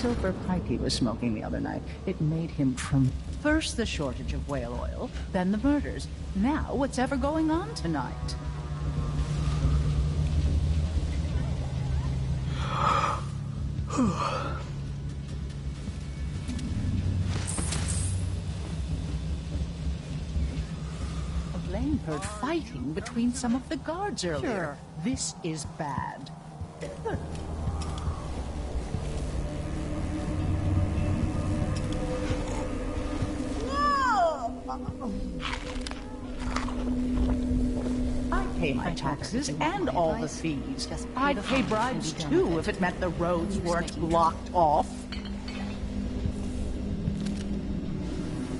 silver pipe he was smoking the other night. It made him from first the shortage of whale oil, then the murders. Now what's ever going on tonight? Blaine heard fighting between some of the guards earlier. Sure. This is bad. I pay my taxes and all the fees. I'd pay bribes too if it meant the roads weren't blocked off.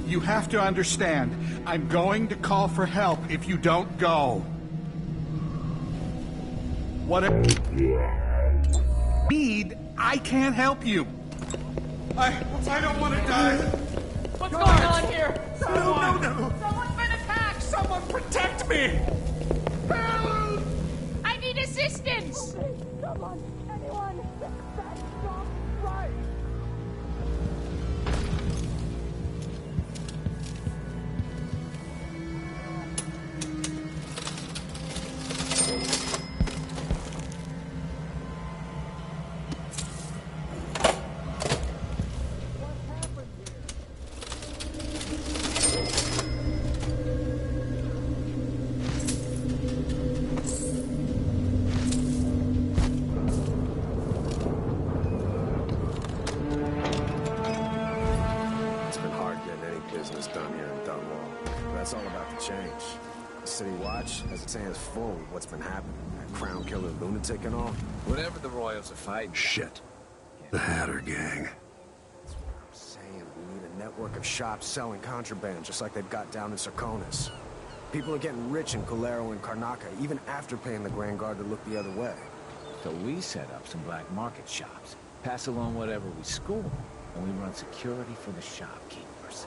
You have to understand, I'm going to call for help if you don't go. What if need, I can't help you. I don't want to die. What's going on here? Someone! No. Someone's been attacked! Someone protect me! Help! I need assistance! Come on, anyone! That's not right! As its hands full with what's been happening. That crown killer lunatic and all. Whatever the Royals are fighting. Shit. The Hatter gang. That's what I'm saying. We need a network of shops selling contraband, just like they've got down in Sarkonis. People are getting rich in Colero and Karnaca, even after paying the Grand Guard to look the other way. So we set up some black market shops, pass along whatever we score, and we run security for the shopkeepers.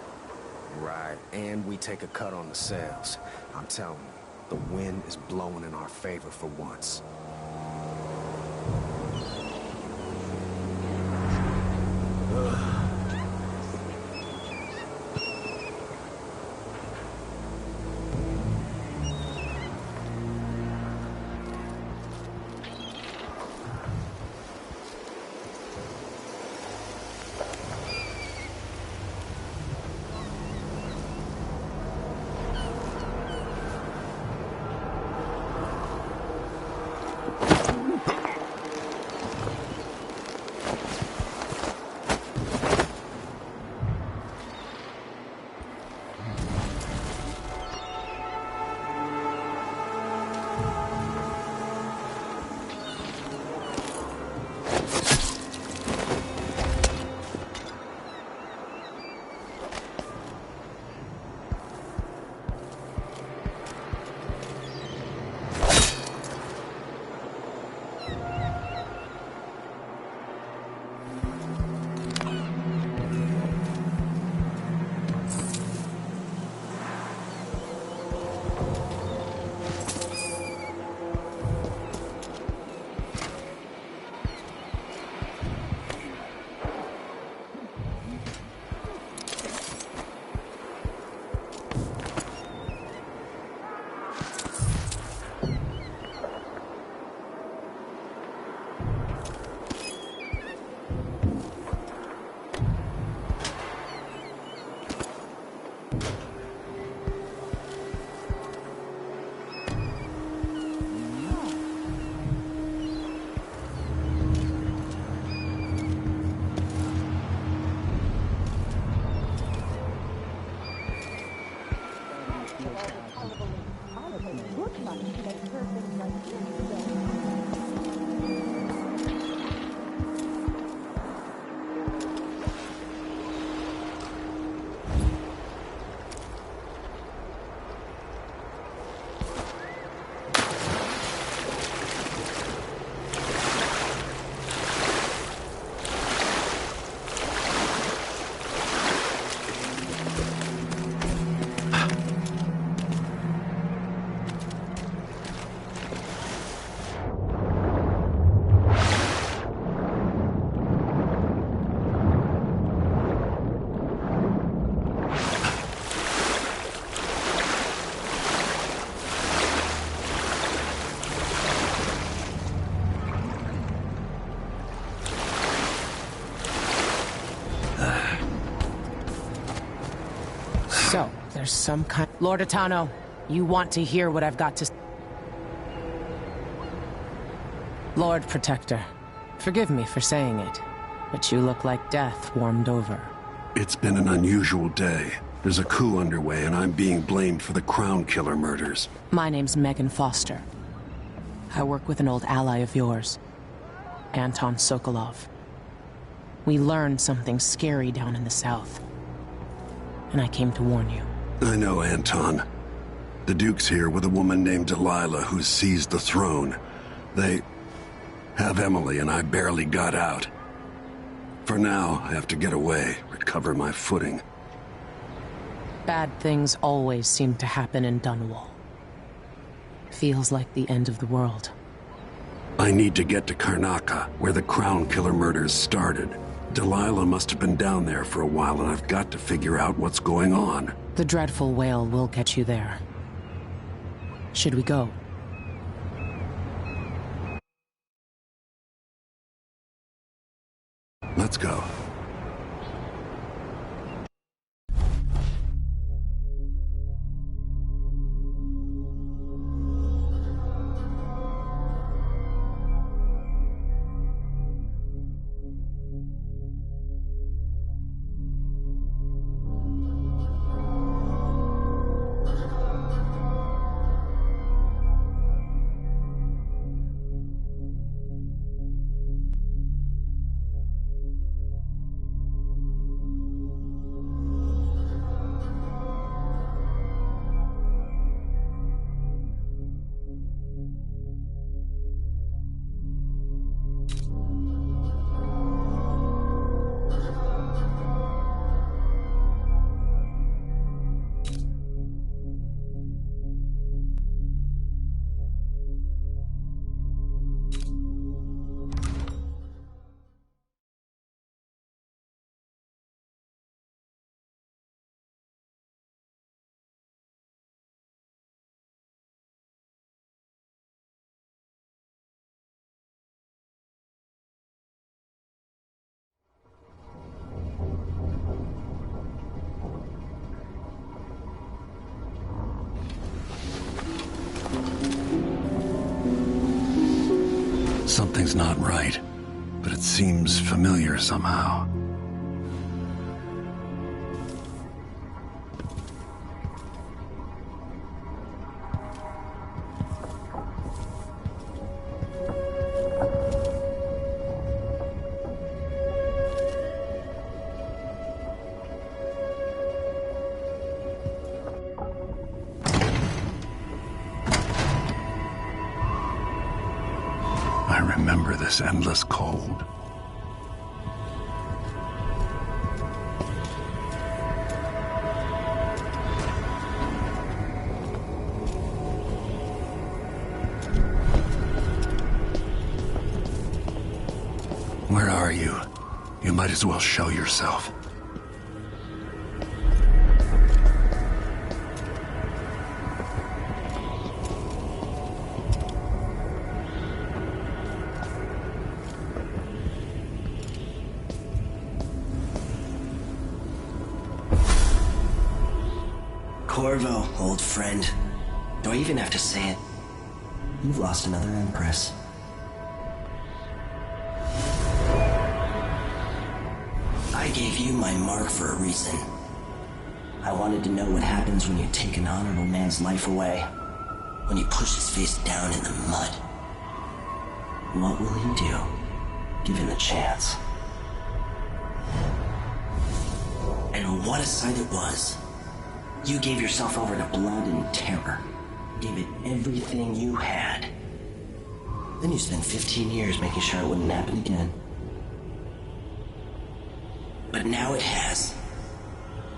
Right, and we take a cut on the sales. I'm telling you. The wind is blowing in our favor for once. There's some kind... Lord Atano, you want to hear what I've got to... Lord Protector, forgive me for saying it, but you look like death warmed over. It's been an unusual day. There's a coup underway, and I'm being blamed for the Crown Killer murders. My name's Megan Foster. I work with an old ally of yours, Anton Sokolov. We learned something scary down in the south, and I came to warn you. I know, Anton. The Duke's here with a woman named Delilah who's seized the throne. They have Emily, and I barely got out. For now, I have to get away, recover my footing. Bad things always seem to happen in Dunwall. Feels like the end of the world. I need to get to Karnaca, where the Crown Killer murders started. Delilah must have been down there for a while, and I've got to figure out what's going on. The dreadful whale will get you there. Should we go? Let's go. Something's not right, but it seems familiar somehow. I remember this endless cold. Where are you? You might as well show yourself. Corvo, old friend. Do I even have to say it? You've lost another Empress. I gave you my mark for a reason. I wanted to know what happens when you take an honorable man's life away. When you push his face down in the mud. What will he do, given the chance? And what a sight it was. You gave yourself over to blood and terror. Gave it everything you had. Then you spent 15 years making sure it wouldn't happen again. But now it has.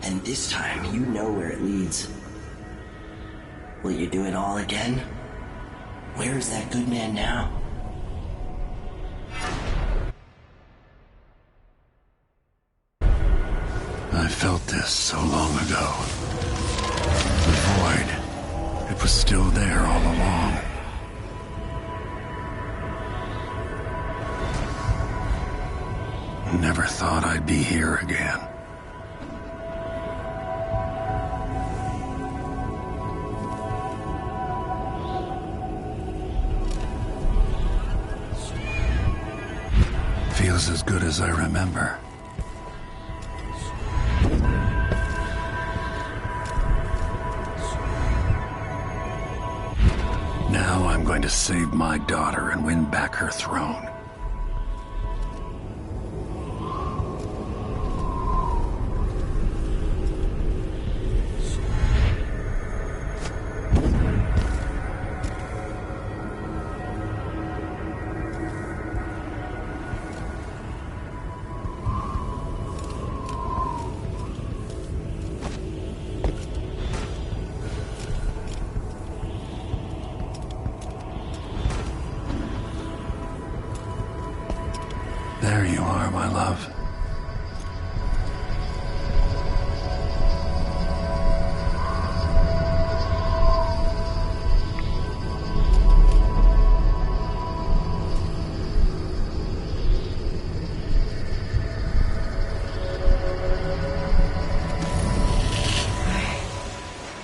And this time, you know where it leads. Will you do it all again? Where is that good man now? I felt this so long ago. The void. It was still there all along. Never thought I'd be here again. Feels as good as I remember. Now I'm going to save my daughter and win back her throne. There you are, my love.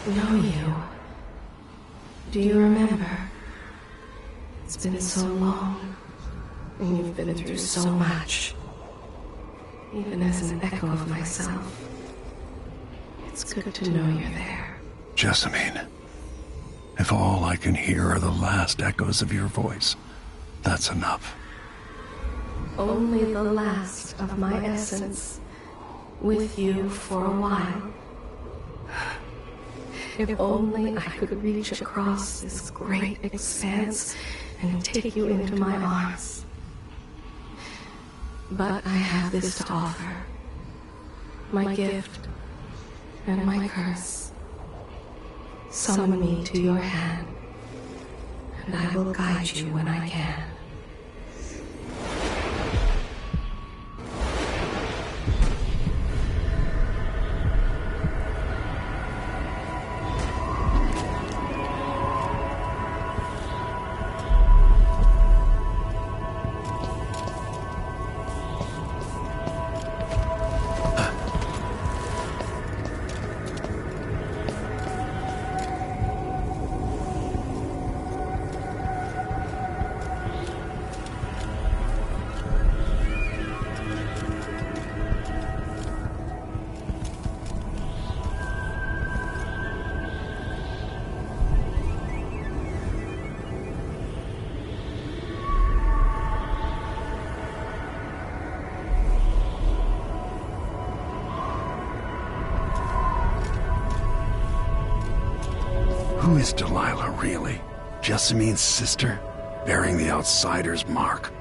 Know you. Do you remember? It's been so long, and you've been through so much. Even as an echo of myself, it's good to know you're there. Jessamine, if all I can hear are the last echoes of your voice, that's enough. Only the last of my essence, with you for a while. If only I could reach across this great expanse and take you into my arms. But I have this to offer. My gift and my curse. Summon me to your hand, and I will guide you when I can. Who is Delilah, really? Jessamine's sister? Bearing the outsider's mark?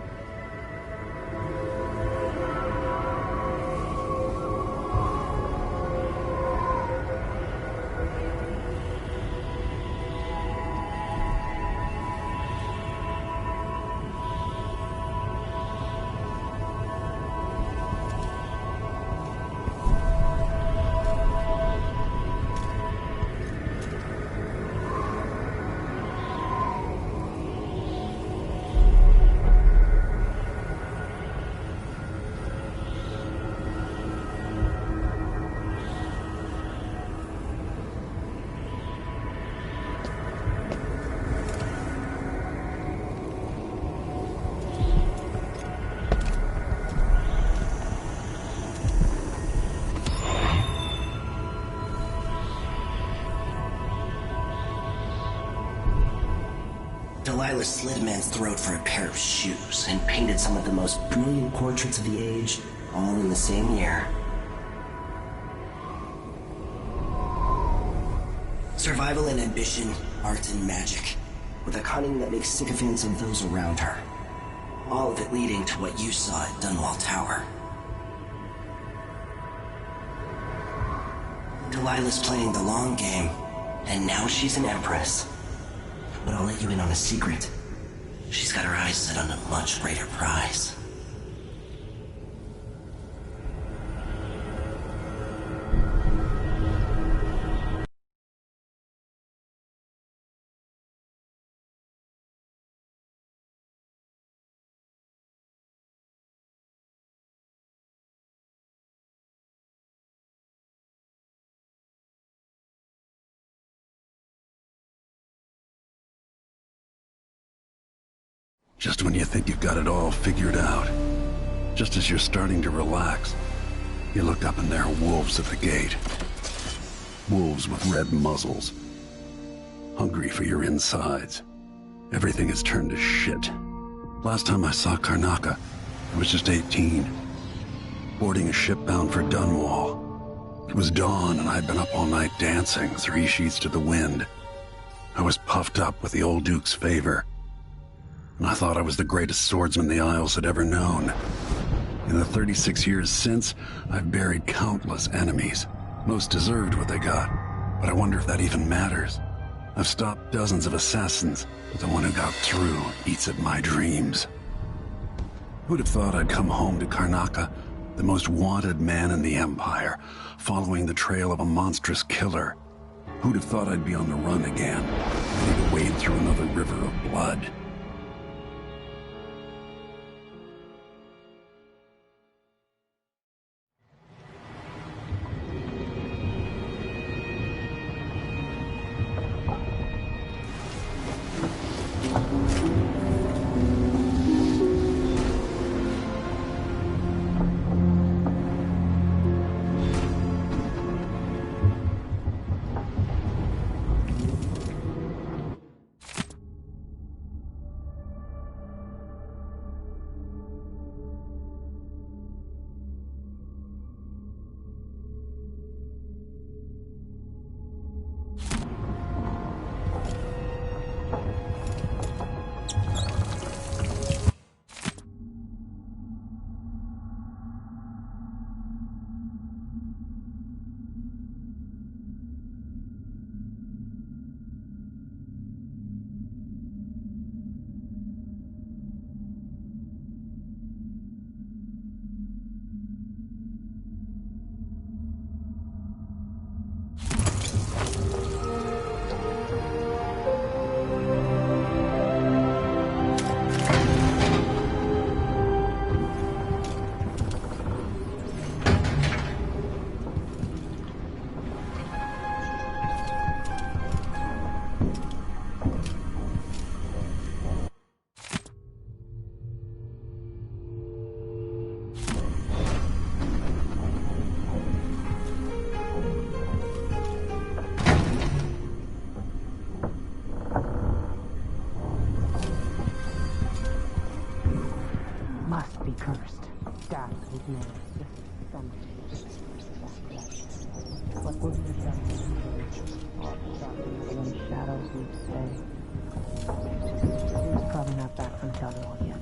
Delilah slit a man's throat for a pair of shoes and painted some of the most brilliant portraits of the age, all in the same year. Survival and ambition, art and magic, with a cunning that makes sycophants of those around her. All of it leading to what you saw at Dunwall Tower. Delilah's playing the long game, and now she's an empress. But I'll let you in on a secret. She's got her eyes set on a much greater prize. Just when you think you've got it all figured out, Just as you're starting to relax, you look up and there are wolves at the gate. Wolves with red muzzles. Hungry for your insides. Everything has turned to shit. Last time I saw Karnaca, I was just 18. Boarding a ship bound for Dunwall. It was dawn and I'd been up all night dancing, 3 sheets to the wind. I was puffed up with the old Duke's favor. And I thought I was the greatest swordsman the Isles had ever known. In the 36 years since, I've buried countless enemies. Most deserved what they got, but I wonder if that even matters. I've stopped dozens of assassins, but the one who got through eats at my dreams. Who'd have thought I'd come home to Karnaca, the most wanted man in the Empire, following the trail of a monstrous killer? Who'd have thought I'd be on the run again, ready to wade through another river of blood? Must be cursed. Stacked with nails. What would be done when shadows would stay? He's probably not back from Dunwall yet.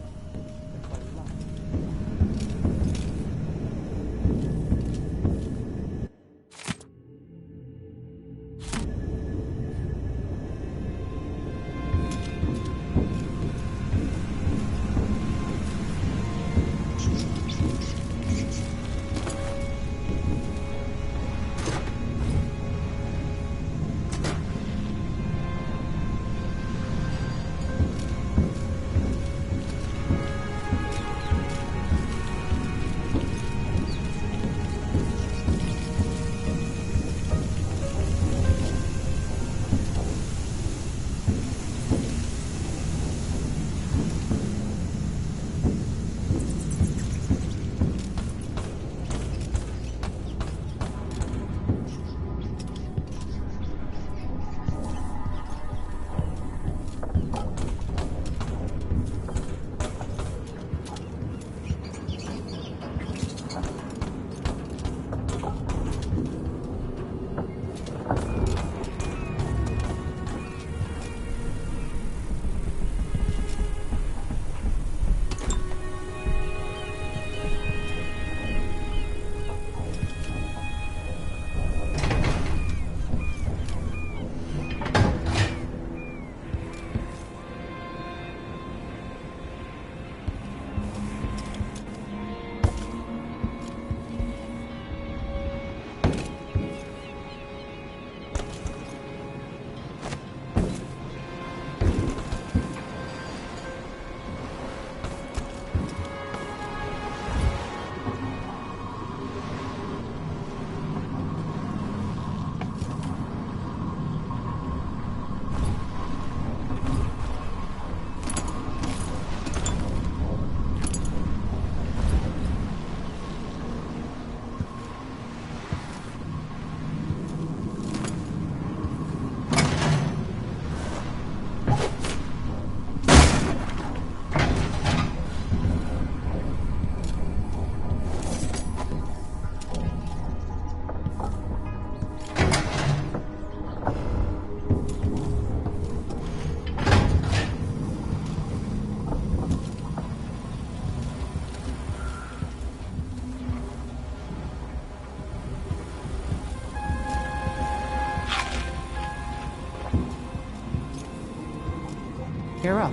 You're up.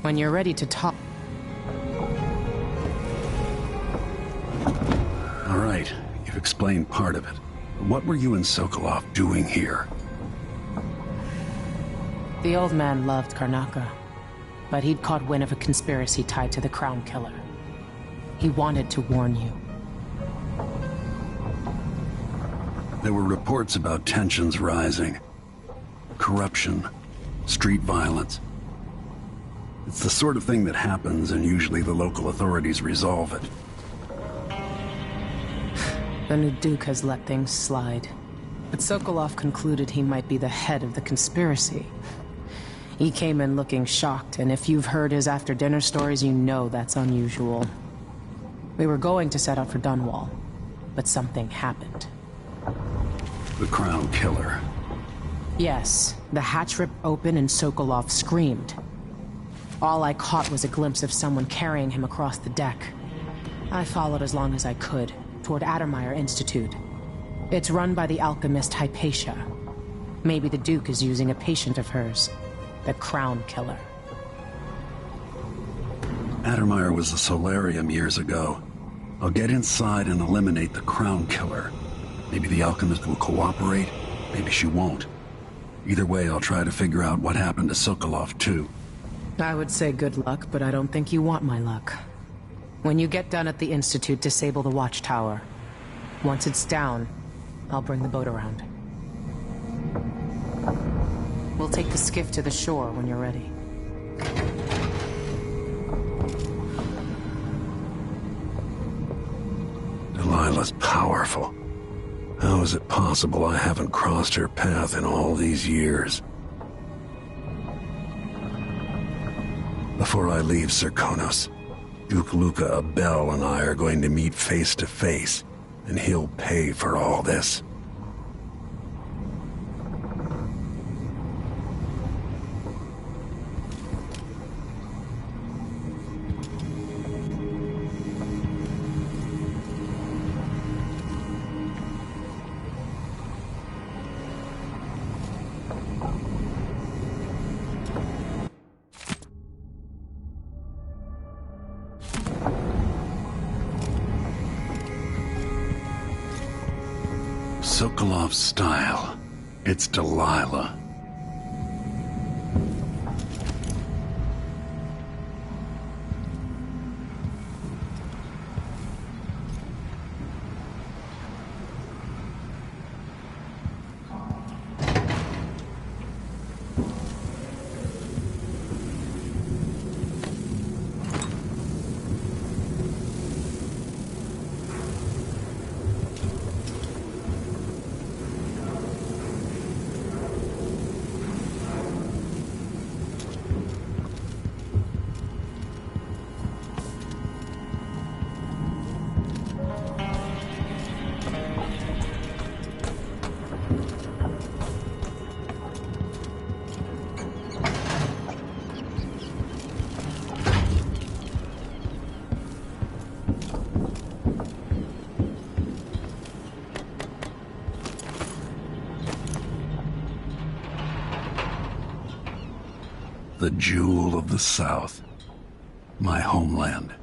When you're ready to talk... All right, you've explained part of it. What were you and Sokolov doing here? The old man loved Karnaka, but he'd caught wind of a conspiracy tied to the Crown Killer. He wanted to warn you. There were reports about tensions rising. Corruption, street violence. It's the sort of thing that happens, and usually the local authorities resolve it. The new Duke has let things slide. But Sokolov concluded he might be the head of the conspiracy. He came in looking shocked, and if you've heard his after-dinner stories, you know that's unusual. We were going to set out for Dunwall, but something happened. The Crown Killer. Yes, the hatch ripped open and Sokolov screamed. All I caught was a glimpse of someone carrying him across the deck. I followed as long as I could, toward Addermeyer Institute. It's run by the alchemist Hypatia. Maybe the Duke is using a patient of hers, the Crown Killer. Addermeyer was a solarium years ago. I'll get inside and eliminate the Crown Killer. Maybe the alchemist will cooperate, maybe she won't. Either way, I'll try to figure out what happened to Sokolov, too. I would say good luck, but I don't think you want my luck. When you get done at the Institute, disable the watchtower. Once it's down, I'll bring the boat around. We'll take the skiff to the shore when you're ready. Delilah's powerful. How is it possible I haven't crossed her path in all these years? Before I leave Serkonos, Duke Luca Abel and I are going to meet face to face, and he'll pay for all this. Sokolov's style. It's Delilah. The jewel of the South. My homeland.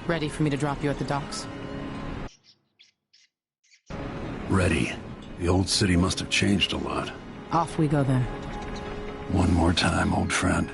Ready for me to drop you at the docks? Ready. The old city must have changed a lot. Off we go then. One more time, old friend.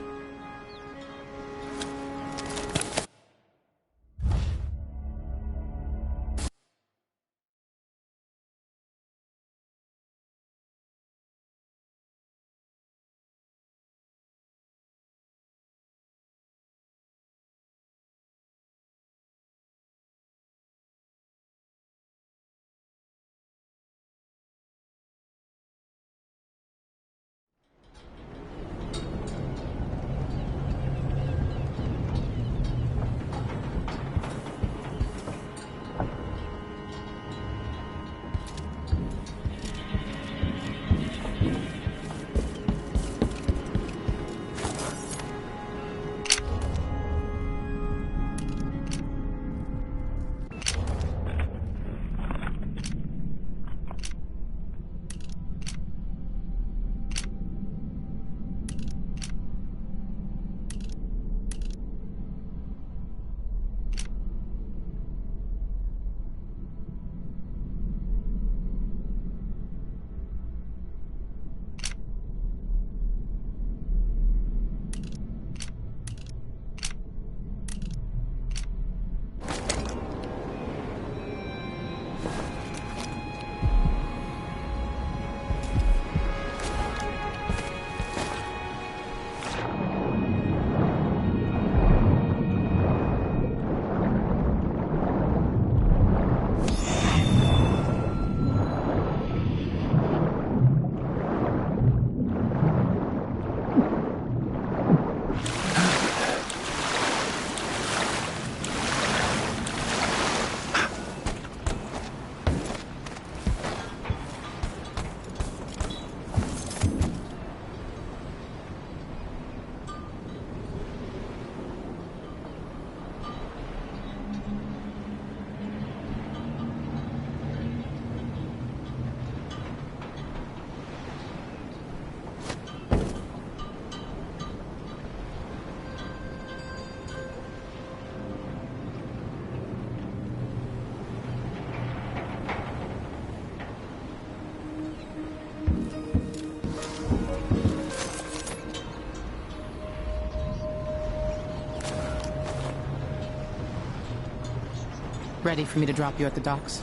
Ready for me to drop you at the docks?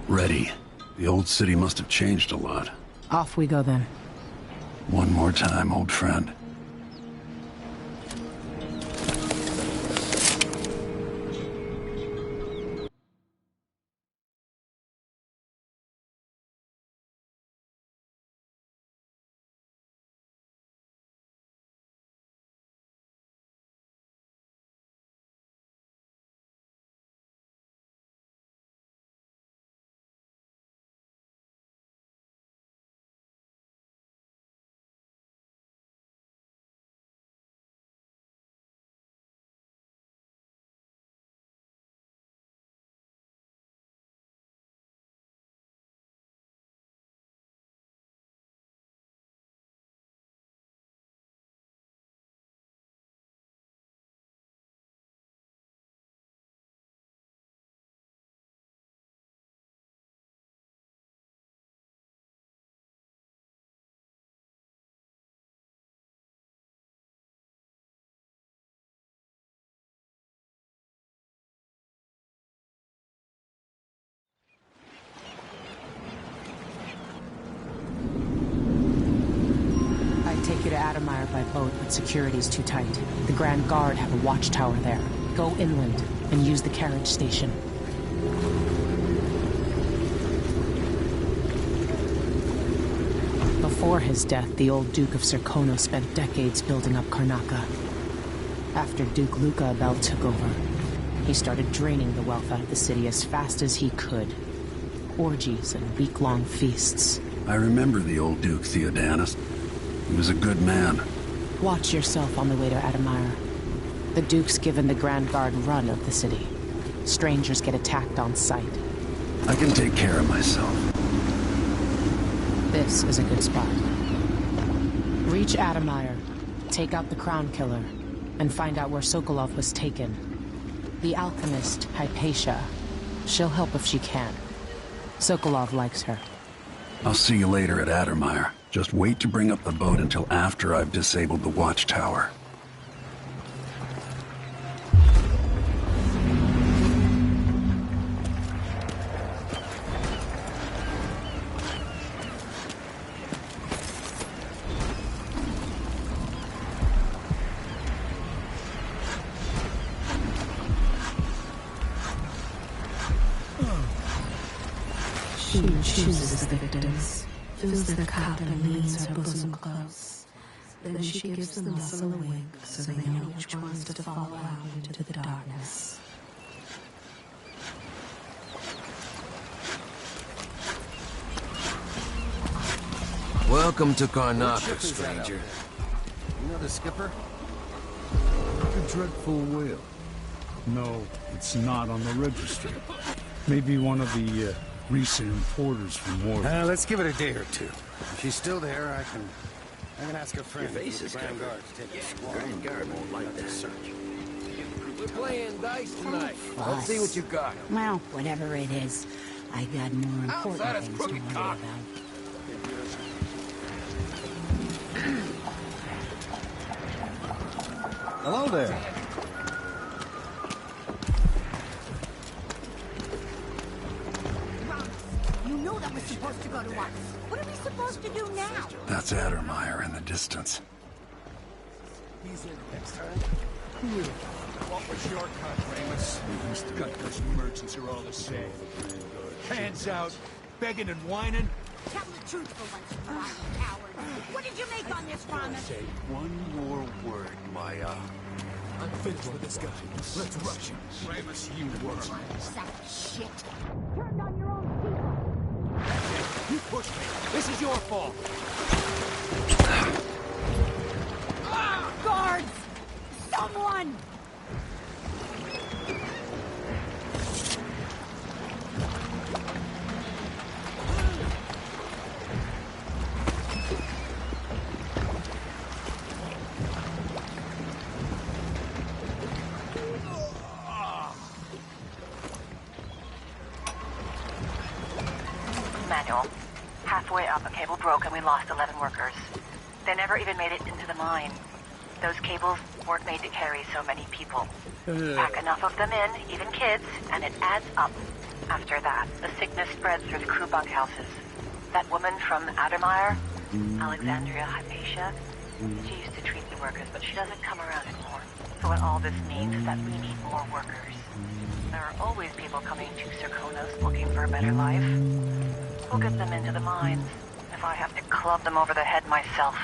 Ready. The old city must have changed a lot. Off we go then. One more time, old friend. Take you to Adamire by boat, but security's too tight. The Grand Guard have a watchtower there. Go inland and use the carriage station. Before his death, the old Duke of Serkonos spent decades building up Karnaca. After Duke Luca Abel took over, he started draining the wealth out of the city as fast as he could. Orgies and week-long feasts. I remember the old Duke Theodanis. He was a good man. Watch yourself on the way to Adamire. The Duke's given the Grand Guard run of the city. Strangers get attacked on sight. I can take care of myself. This is a good spot. Reach Adamire, take out the Crown Killer, and find out where Sokolov was taken. The alchemist, Hypatia. She'll help if she can. Sokolov likes her. I'll see you later at Adamire. Just wait to bring up the boat until after I've disabled the watchtower. She chooses the victims, fills their cup and leans her bosom close. Then she gives them all a wink so they know which ones to follow out into the darkness. Welcome to Karnaca, stranger. You know the skipper? A dreadful whale. No, it's not on the register. Maybe one of the recent importers from Mordor. Let's give it a day or two. If she's still there, I can ask her friend. Your face is the Grand covered. Guard to take Yeah, a the squad. Grand Guard won't like that. Search. We're playing dice tonight. Let's see what you got. Well, whatever it is, I got more important Outside of things to worry crooked cock. about. Hello there. You know that was supposed to go to us. What are we supposed to do now? That's Adamire in the distance. He's in next time. What was your cut, Ramus? These gutless merchants are all the same. Hands out, begging and whining. Tell the truth for once, you lying coward. What did you make on this promise? Say one more word, Maya. I'm finished with this guy. Let's rush him. Ramus, you worm. Sack of shit. Turned on your own people. You pushed me. This is your fault. Guards! Someone! Manual. Halfway up, a cable broke and we lost 11 workers. They never even made it into the mine. Those cables, weren't made to carry so many people. Pack enough of them in, even kids, and it adds up. After that, the sickness spreads through the crew bunkhouses. That woman from Addermeyer, Alexandria Hypatia, she used to treat the workers, but she doesn't come around anymore. So what all this means is that we need more workers. There are always people coming to Serkonos looking for a better life. We'll get them into the mines, if I have to club them over the head myself.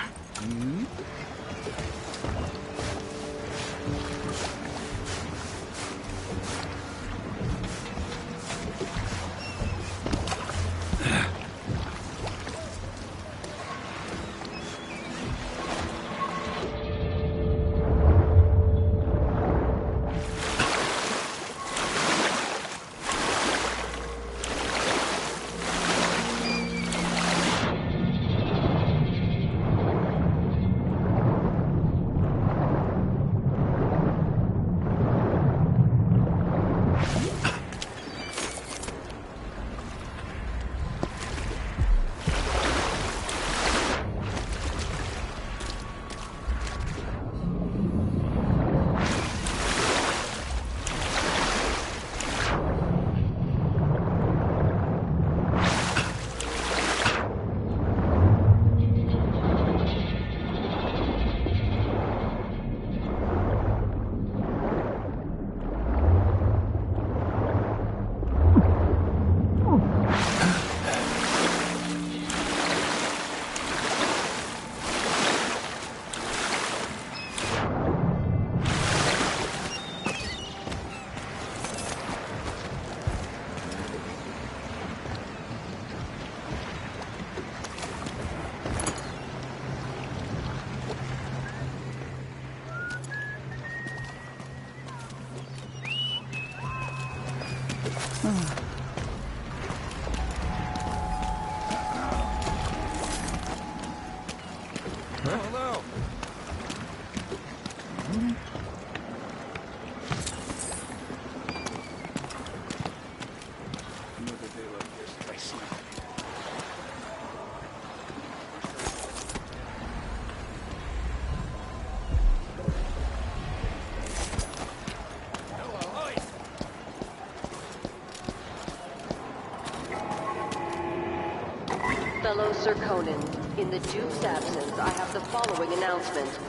Fellow Serkonans, in the Duke's absence, I have the following announcement.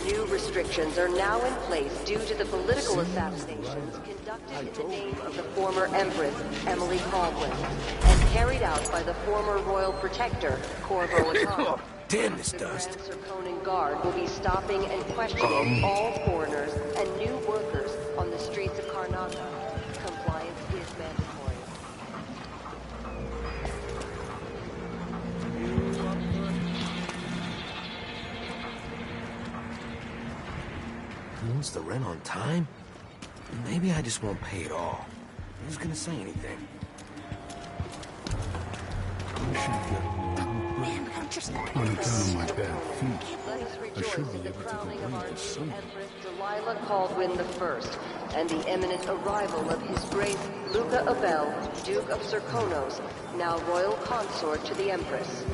New restrictions are now in place due to the political assassinations conducted in the name of the former Empress, Emily Caldwell, and carried out by the former Royal Protector, Corvo Atano. Damn this dust. The Grand Serkonan Guard will be stopping and questioning all foreigners and new workers on the streets of Karnaca. Compliance is mandatory. Is the rent on time? Maybe I just won't pay it all. Who's gonna say anything? On account of my bad feet, I should be able to go away this summer. Delilah Caldwin I, and the imminent arrival of His Grace Luca Abel, Duke of Serkonos, now Royal Consort to the Empress.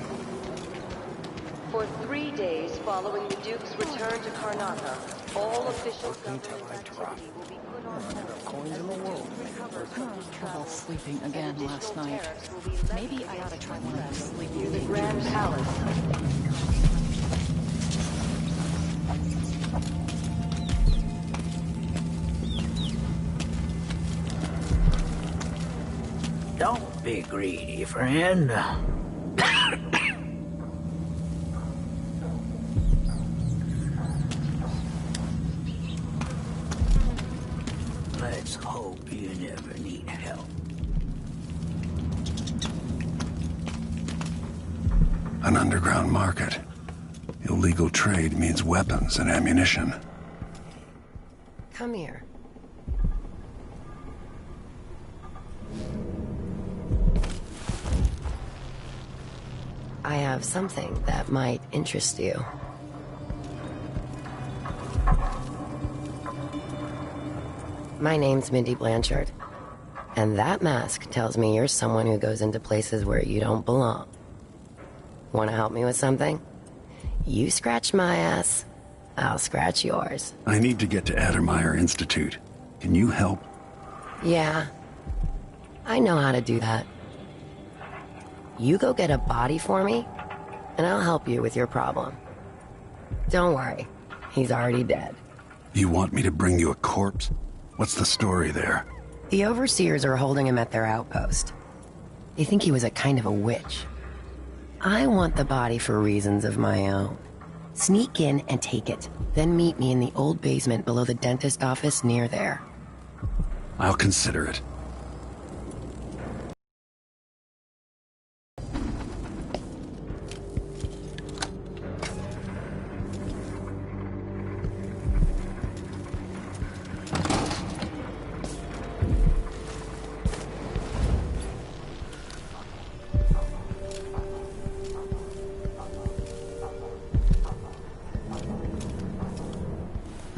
For 3 days following the Duke's return to Karnaca, all official government activity will be put on hold as the Duke recovers from his Trouble travels. sleeping again last night. Maybe I ought to try one of these sleep Near the Grand Palace. Don't be greedy, friend. Let's hope you never need help. An underground market. Illegal trade means weapons and ammunition. Come here. I have something that might interest you. My name's Mindy Blanchard, and that mask tells me you're someone who goes into places where you don't belong. Want to help me with something? You scratch my ass, I'll scratch yours. I need to get to Addermeyer Institute. Can you help? Yeah. I know how to do that. You go get a body for me, and I'll help you with your problem. Don't worry. He's already dead. You want me to bring you a corpse? What's the story there? The overseers are holding him at their outpost. They think he was a kind of a witch. I want the body for reasons of my own. Sneak in and take it, then meet me in the old basement below the dentist office near there. I'll consider it.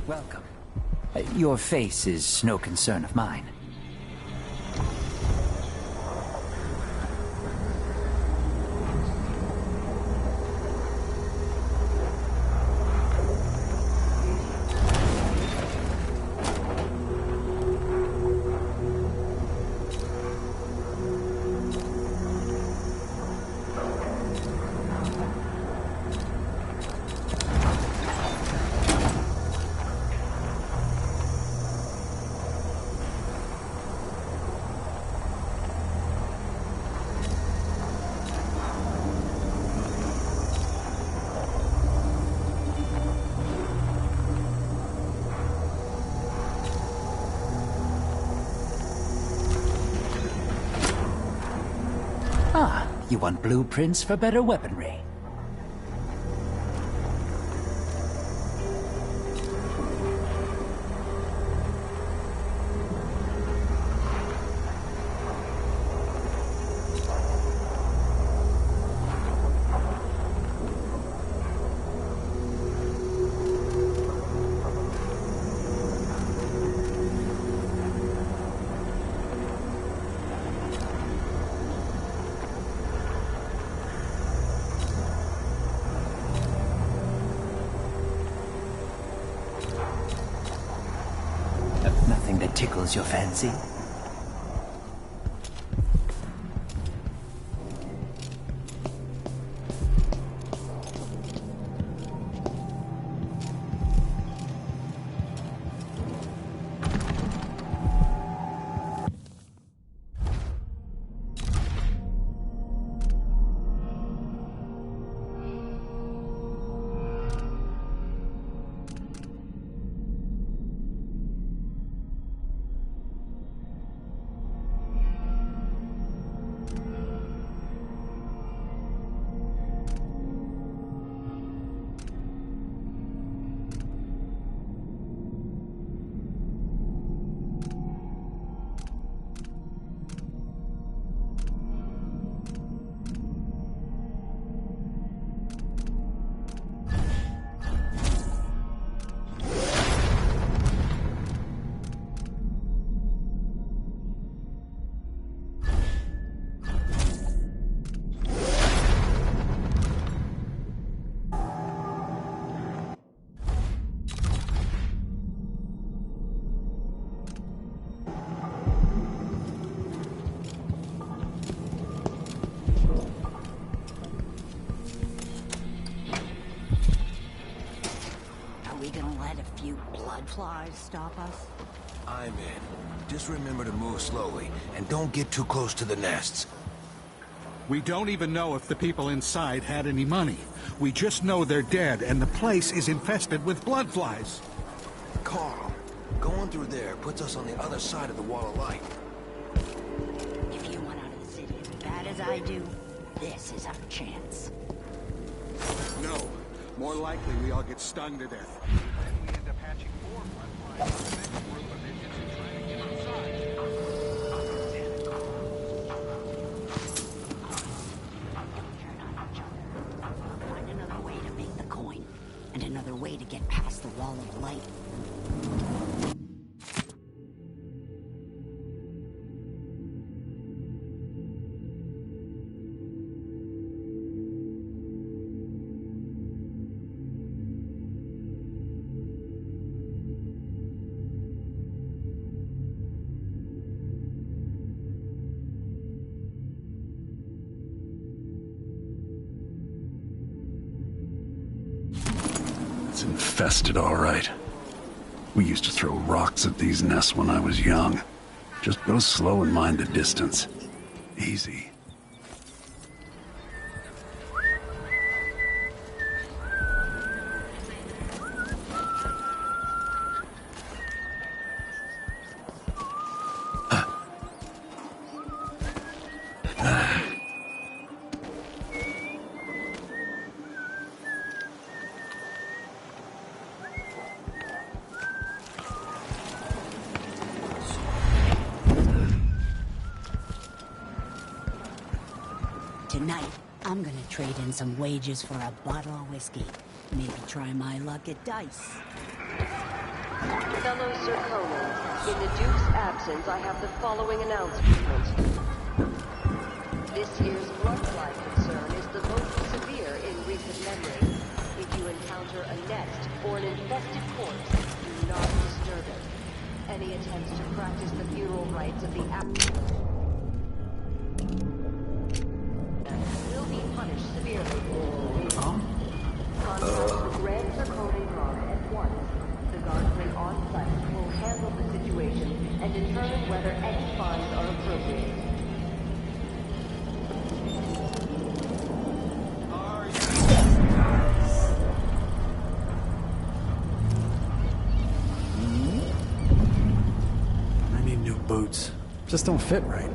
Welcome. Your face is no concern of mine. You want blueprints for better weaponry? Nothing that tickles your fancy? Flies stop us? I'm in. Just remember to move slowly, and don't get too close to the nests. We don't even know if the people inside had any money. We just know they're dead, and the place is infested with blood flies. Carl, going through there puts us on the other side of the wall of light. If you want out of the city as bad as I do, this is our chance. No. More likely we all get stung to death. We end up hatching more blood flies. The next group of idiots is trying to get inside. Turn on each other. Find another way to make the coin, and another way to get past the wall of light. It's infested, all right. We used to throw rocks at these nests when I was young. Just go slow and mind the distance. Easy. Tonight, I'm gonna trade in some wages for a bottle of whiskey. Maybe try my luck at dice. Fellow Serkonans, in the Duke's absence, I have the following announcement. This year's bloodline concern is the most severe in recent memory. If you encounter a nest or an infested corpse, do not disturb it. Any attempts to practice the funeral rites of the will be punished severely. Contact the Grand Serkonan Guard at once. The guardsmen on site will handle the situation and determine whether any fines are appropriate. I need new boots. Just don't fit right.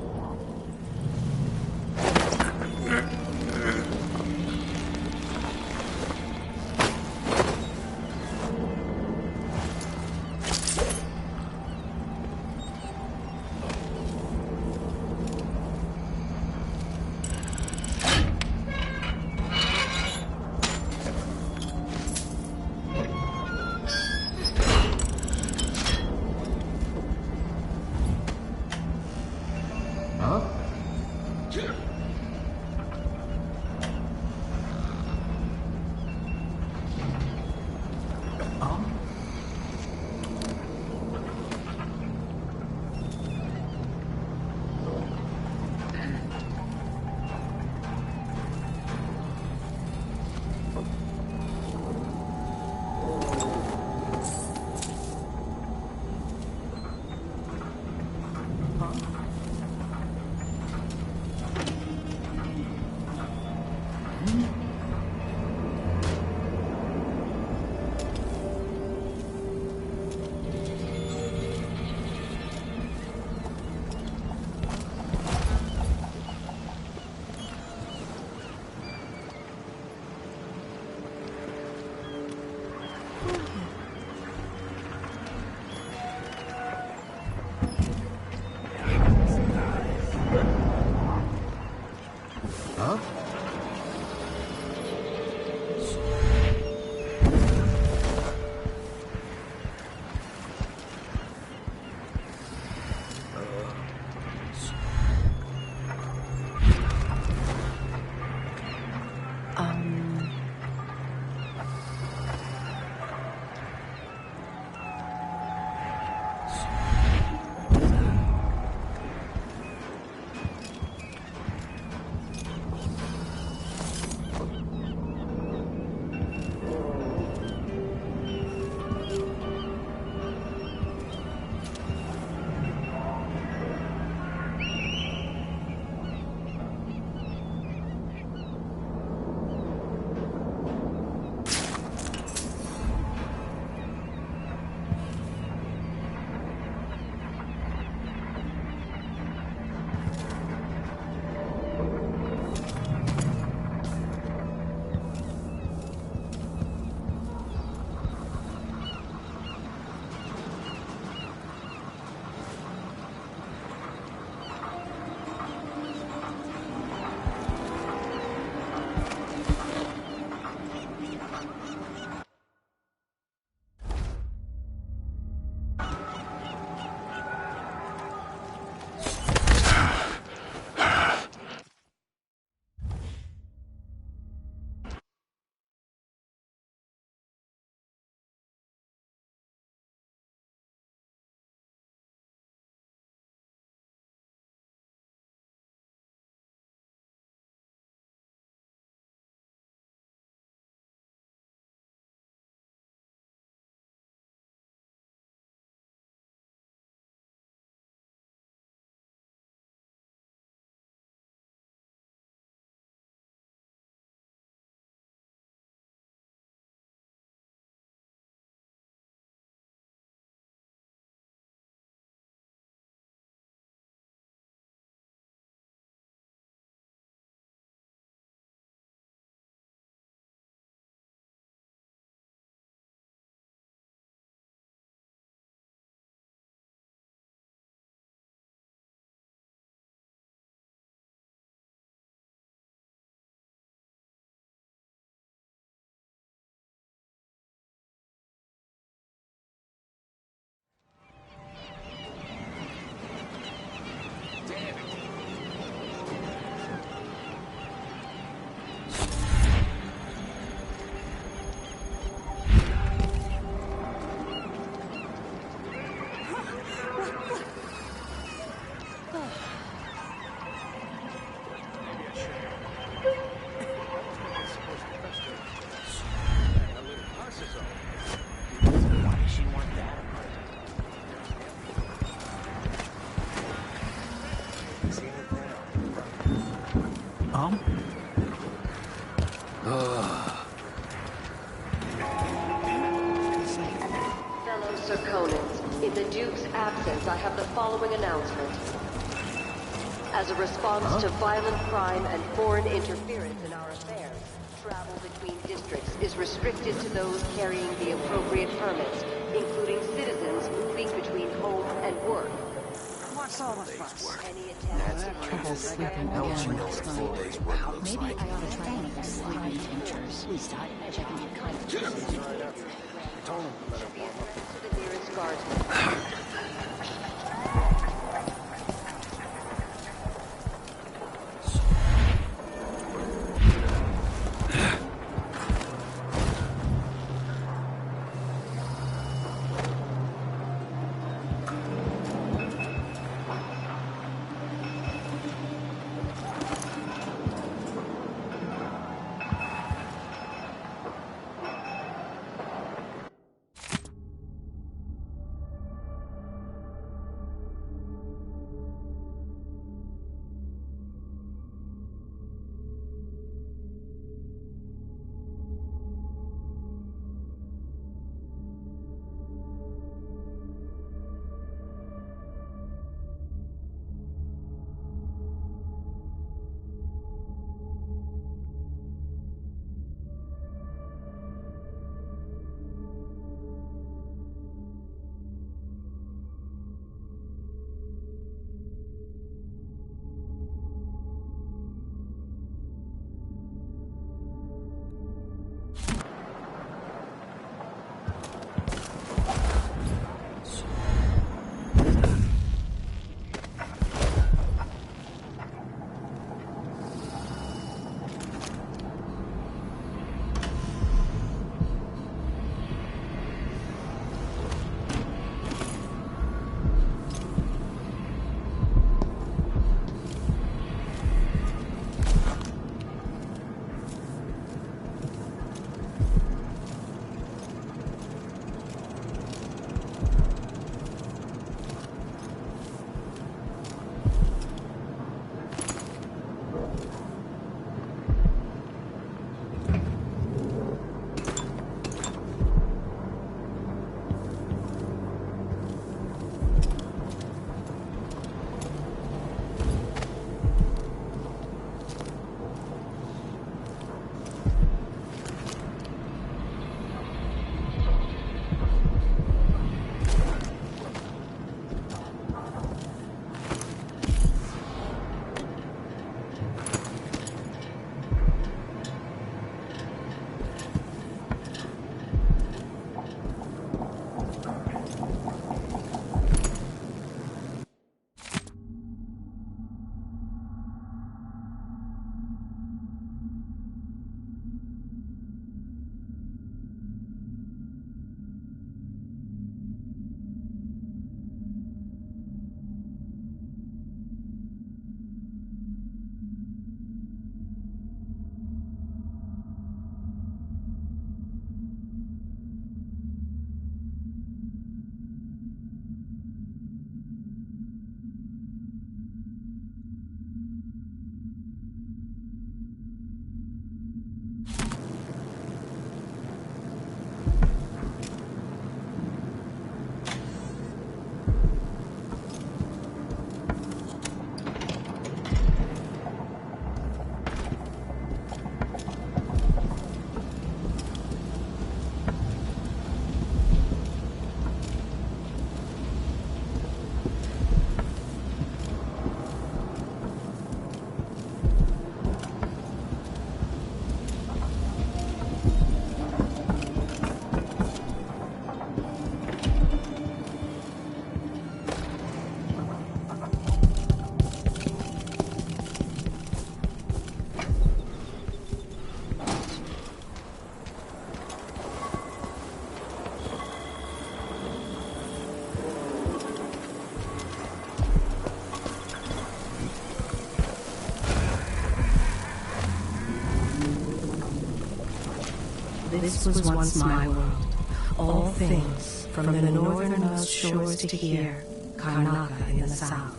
Fellow Serkonans, in the Duke's absence, I have the following announcement. As a response to violent crime and foreign interference in our affairs, travel between districts is restricted to those carrying the appropriate permits, including citizens moving between home and work. What's all the fuss? Any attempt to Trouble sleeping again last night. Maybe I ought to try one of those sleeping tinctures. I can get kind of to the nearest guardsman. This was once my world. All things, from the northernmost shores to here, Karnaca in the south.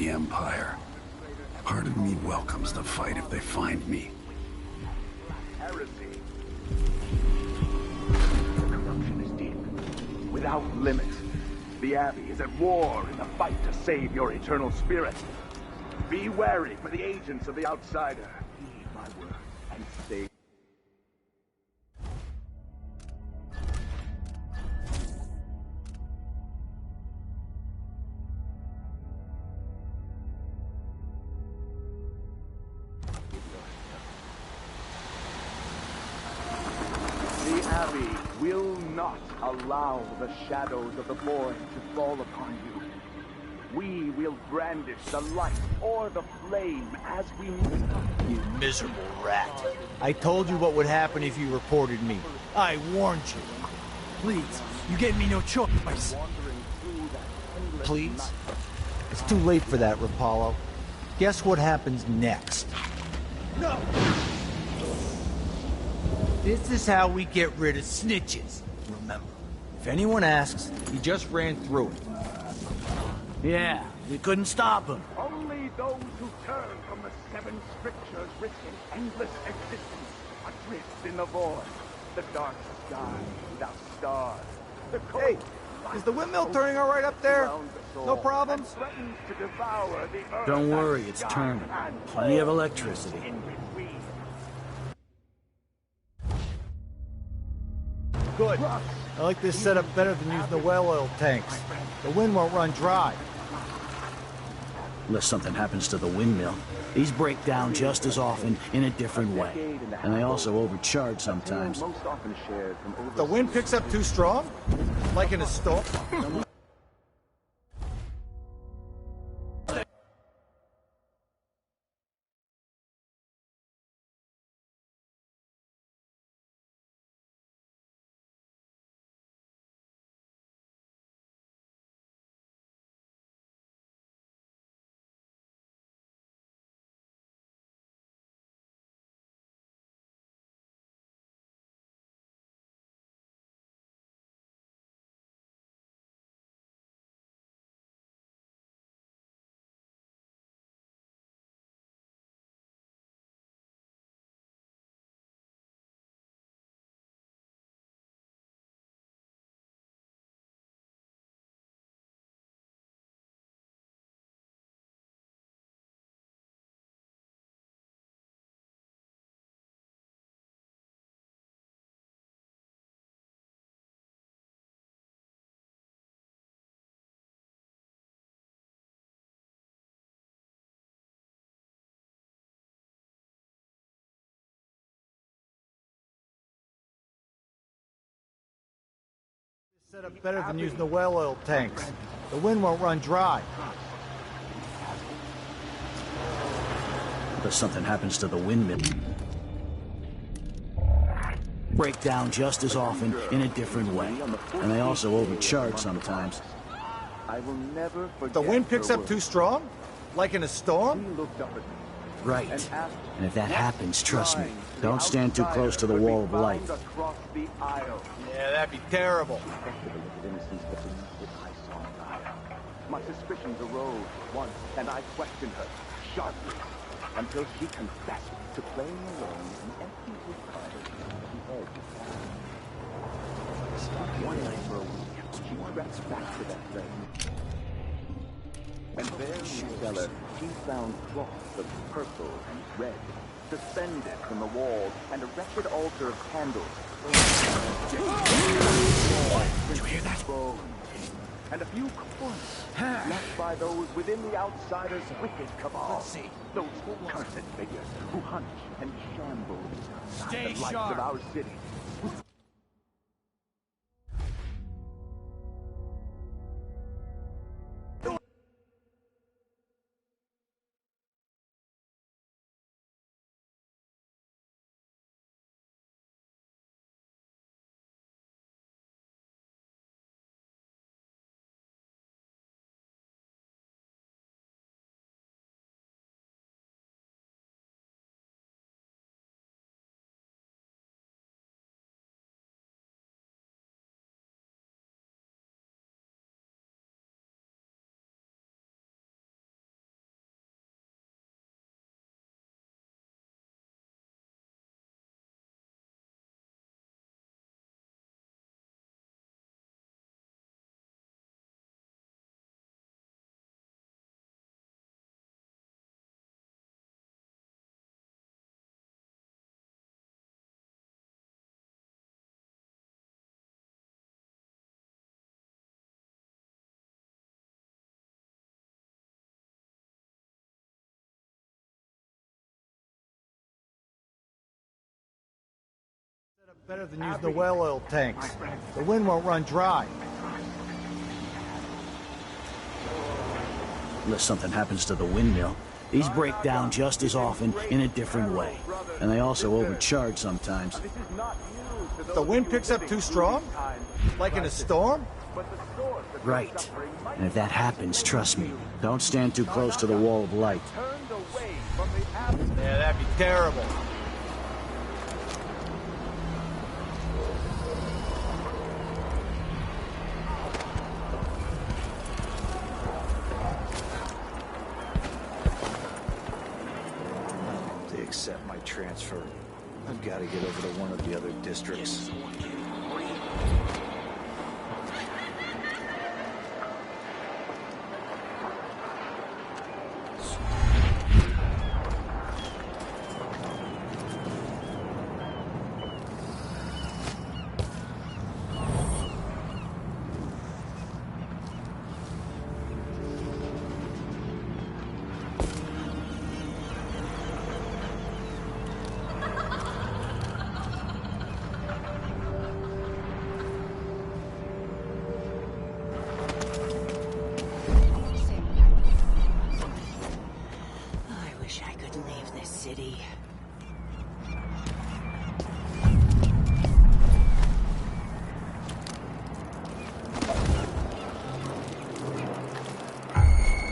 the Empire. Part of me welcomes the fight if they find me. Heresy. The corruption is deep, without limit. The Abbey is at war in the fight to save your eternal spirit. Be wary for the agents of the Outsider. Heed my word and stay. The Abbey will not allow the shadows of the void to fall upon you. We will brandish the light or the flame as we move. You miserable rat. I told you what would happen if you reported me. I warned you. Please, you gave me no choice. Please? It's too late for that, Rapallo. Guess what happens next? No! This is how we get rid of snitches. Remember, if anyone asks, he just ran through it. Yeah, we couldn't stop him. Only those who turn from the seven strictures risk an endless existence, adrift in the void. The dark sky without stars. The cold Hey, is the windmill turning all right up there? No problems? Don't worry, it's turning. Plenty of electricity. Good. I like this setup better than using the well oil tanks. The wind won't run dry. Unless something happens to the windmill. These break down just as often in a different way. And they also overcharge sometimes. The wind picks up too strong? Like in a storm? Set up better than using the well oil tanks. The wind won't run dry. Unless something happens to the windmill. Break down just as often in a different way. And they also overcharge sometimes. I will never forget. The wind picks up too strong? Like in a storm? Right. And if that happens, trust me, don't stand too close to the wall of light. Yeah, that'd be terrible. My suspicions arose once, and I questioned her sharply until she confessed to playing alone in empty wood cottage at the edge of town. One night for a week, she crept back to that place. And there in the cellar, she found cloths of purple and red, suspended from the walls, and a wretched altar of candles. Did you hear that? And a few coins left by those within the Outsider's wicked cabal. Those cursed figures who hunt and shamble inside the lights of our city. Better than using the well oil tanks. The wind won't run dry. Unless something happens to the windmill, these break down just as often in a different way. And they also overcharge sometimes. If the wind picks up too strong? Like in a storm? Right. And if that happens, trust me, don't stand too close to the wall of light. Yeah, that'd be terrible. They accept my transfer. I've got to get over to one of the other districts.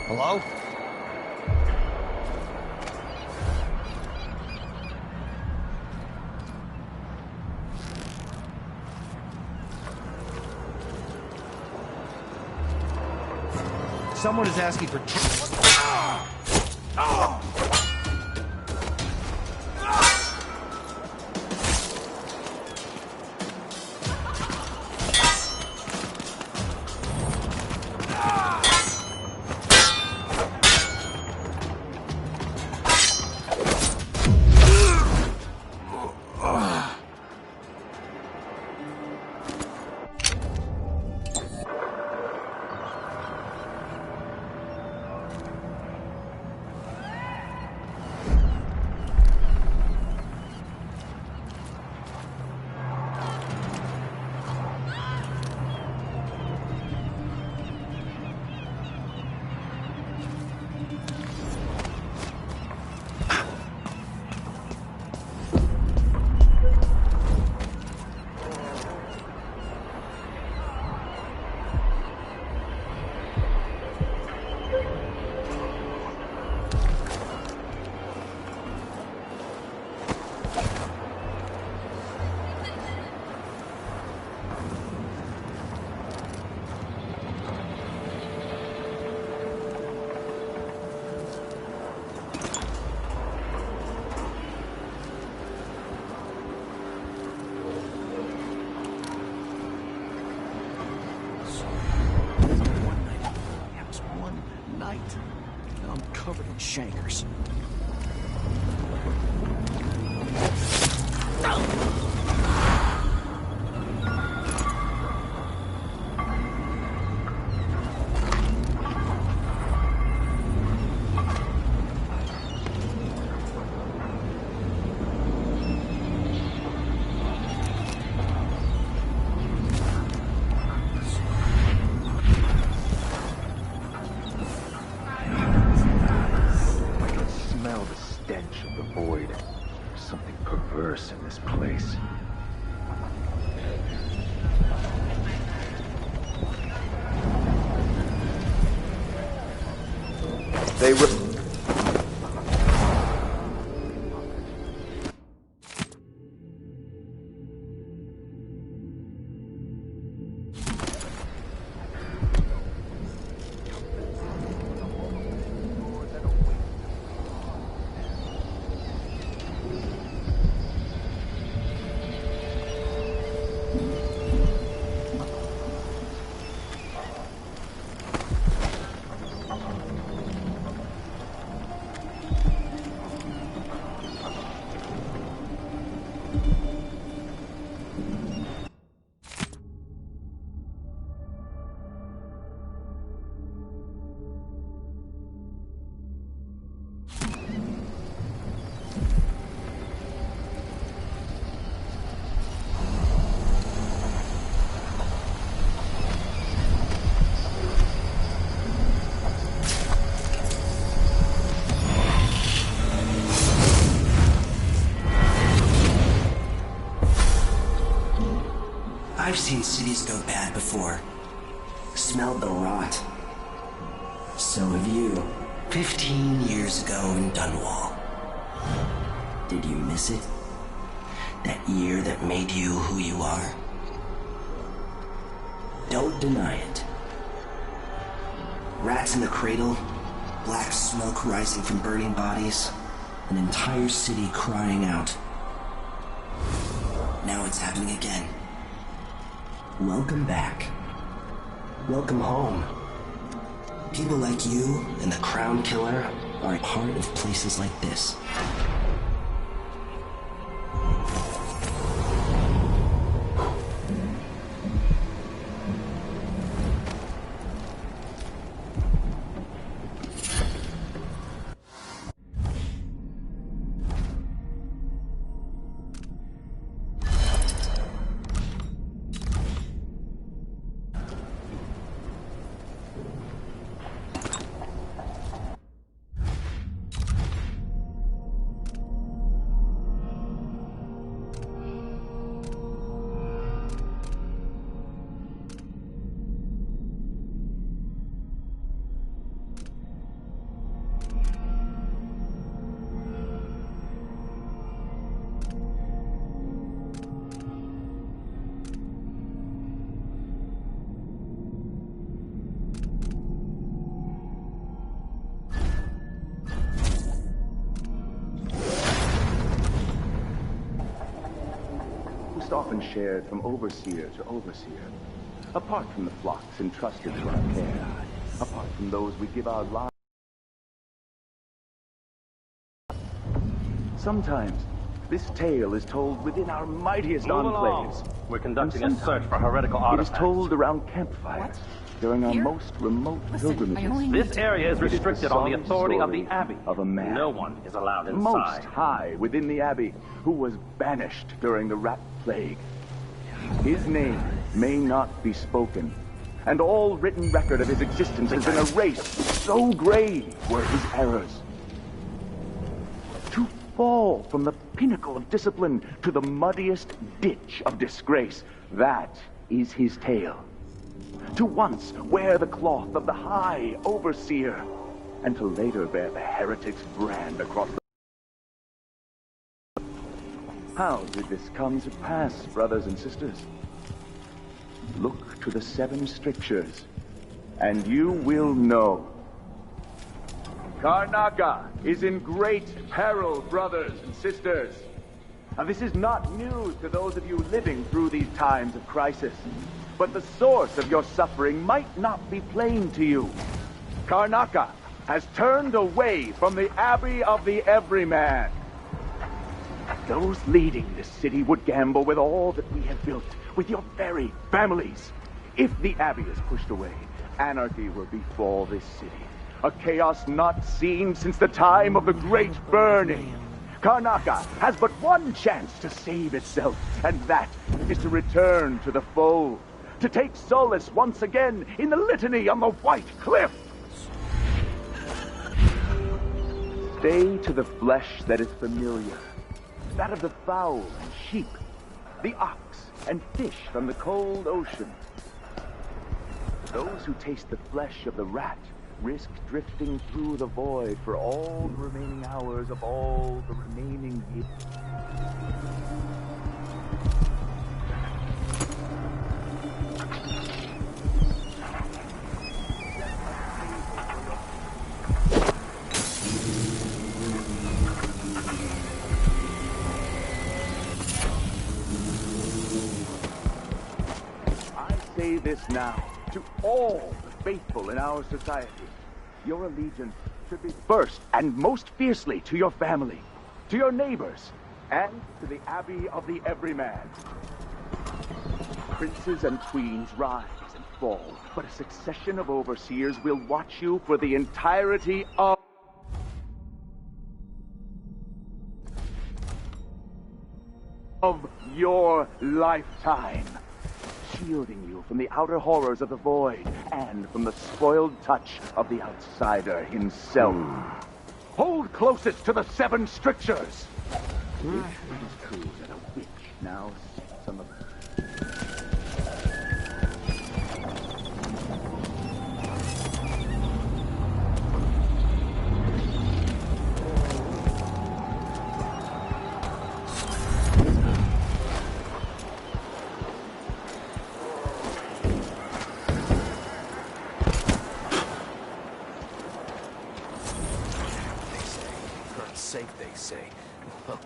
Hello? Someone is asking for... Now I'm covered in chankers. In this place. They were... I've seen cities go bad before. Smelled the rot. So have you. 15 years ago in Dunwall. Did you miss it? That year that made you who you are? Don't deny it. Rats in the cradle, black smoke rising from burning bodies, an entire city crying out. Now it's happening again. Welcome back. Welcome home. People like you and the Crown Killer are a part of places like this. Often shared from overseer to overseer, apart from the flocks entrusted to our care, apart from those we give our lives. Sometimes this tale is told within our mightiest enclaves. We're conducting a search for heretical artifacts. It is told around campfires during our most remote pilgrimages. This area is restricted on the authority of the Abbey. Of a man. No one is allowed inside. Most high within the Abbey, who was banished during the Rat Plague. His name may not be spoken, and all written record of his existence has been erased. So grave were his errors. To fall from the pinnacle of discipline to the muddiest ditch of disgrace, that is his tale. To once wear the cloth of the High Overseer, and to later bear the heretic's brand across the... How did this come to pass, brothers and sisters? Look to the 7 strictures, and you will know. Karnaca is in great peril, brothers and sisters. Now, this is not news to those of you living through these times of crisis, but the source of your suffering might not be plain to you. Karnaca has turned away from the Abbey of the Everyman. Those leading this city would gamble with all that we have built, with your very families. If the Abbey is pushed away, anarchy will befall this city. A chaos not seen since the time of the Great Burning. Karnaca has but one chance to save itself, and that is to return to the fold, to take solace once again in the litany on the White Cliff. Stay to the flesh that is familiar, that of the fowl and sheep, the ox and fish from the cold ocean. Those who taste the flesh of the rat risk drifting through the void for all the remaining hours of all the remaining years. Say this now to all the faithful in our society. Your allegiance should be first and most fiercely to your family, to your neighbors, and to the Abbey of the Everyman. Princes and queens rise and fall, but a succession of overseers will watch you for the entirety of your lifetime, shielding you from the outer horrors of the void and from the spoiled touch of the outsider himself. Hold closest to the 7 strictures. If it is true that a witch now sits on the... they say. Well,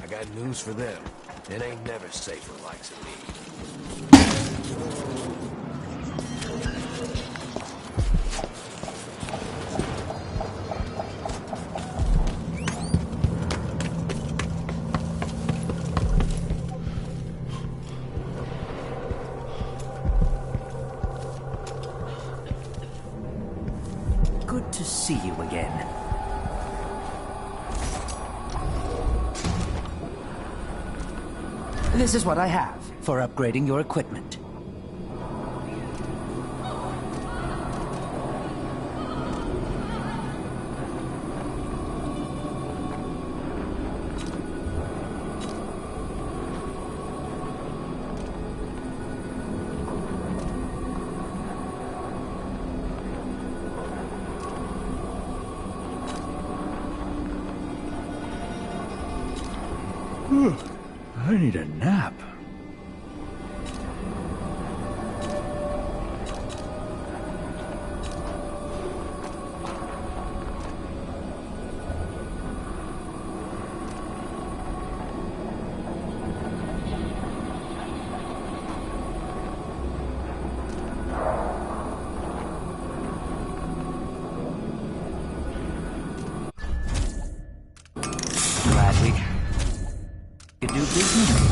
I got news for them. It ain't never safe for the likes of me. Good to see you again. This is what I have for upgrading your equipment. I need a nap. Glad we could do business.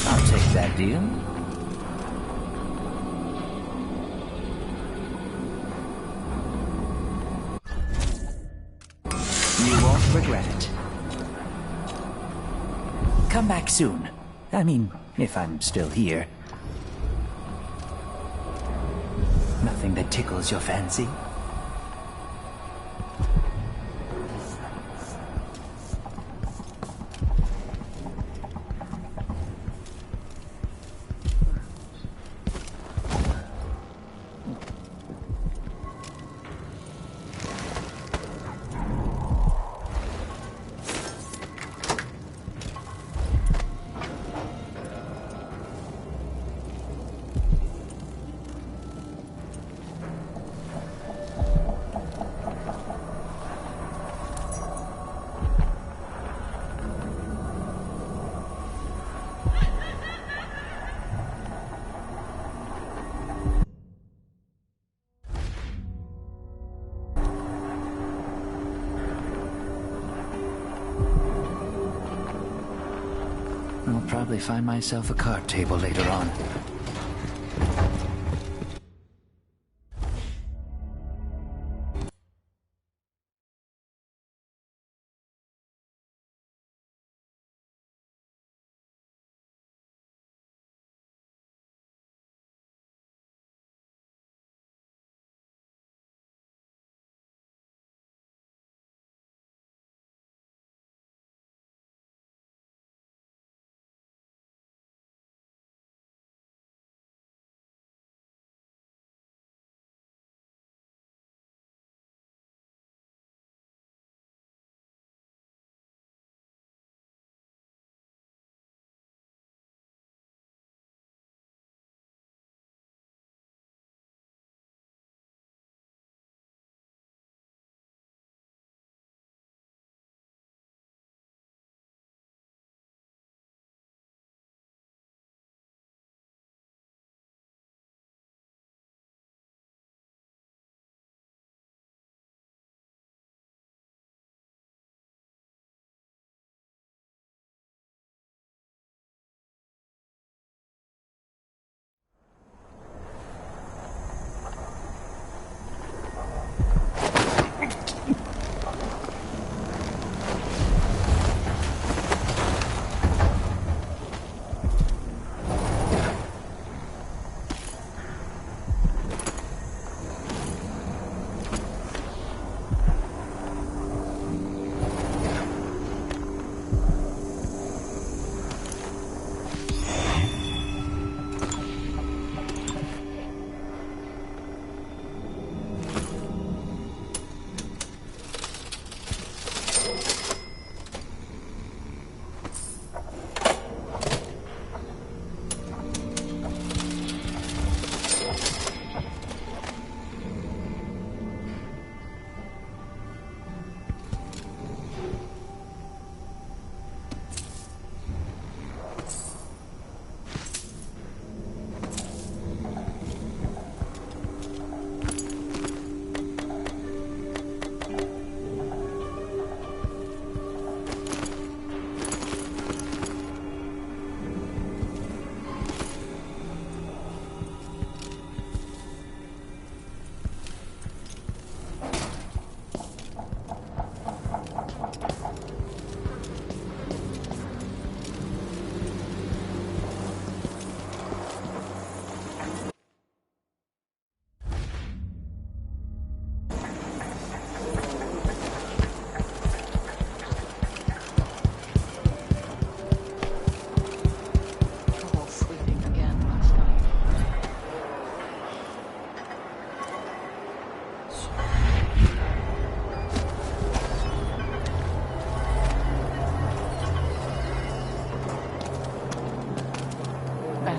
I'll take that deal. You won't regret it. Come back soon. I mean, if I'm still here. Nothing that tickles your fancy? I'll probably find myself a card table later on.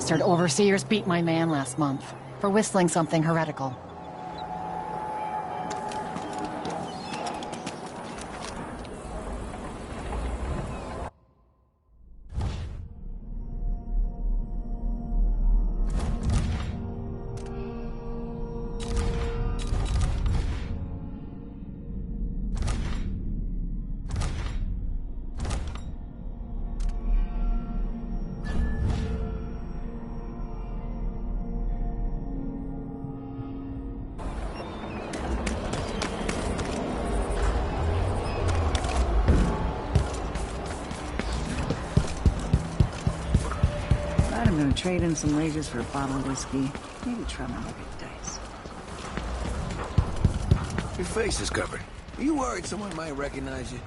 bastard overseers beat my man last month for whistling something heretical. I'm gonna trade in some wages for a bottle of whiskey. Maybe try my luck at dice. Your face is covered. Are you worried someone might recognize you?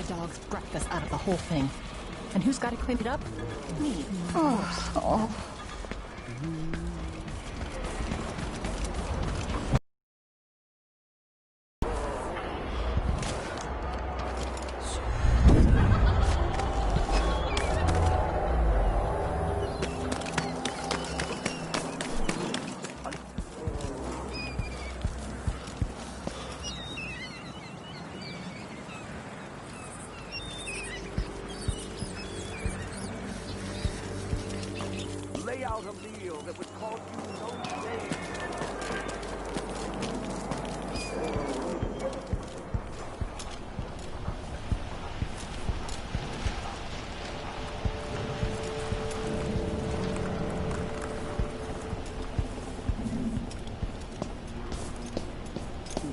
Dog's breakfast out of the whole thing. And who's got to clean it up? Me, of course. Oh. Lay out a meal that would cause you no shame.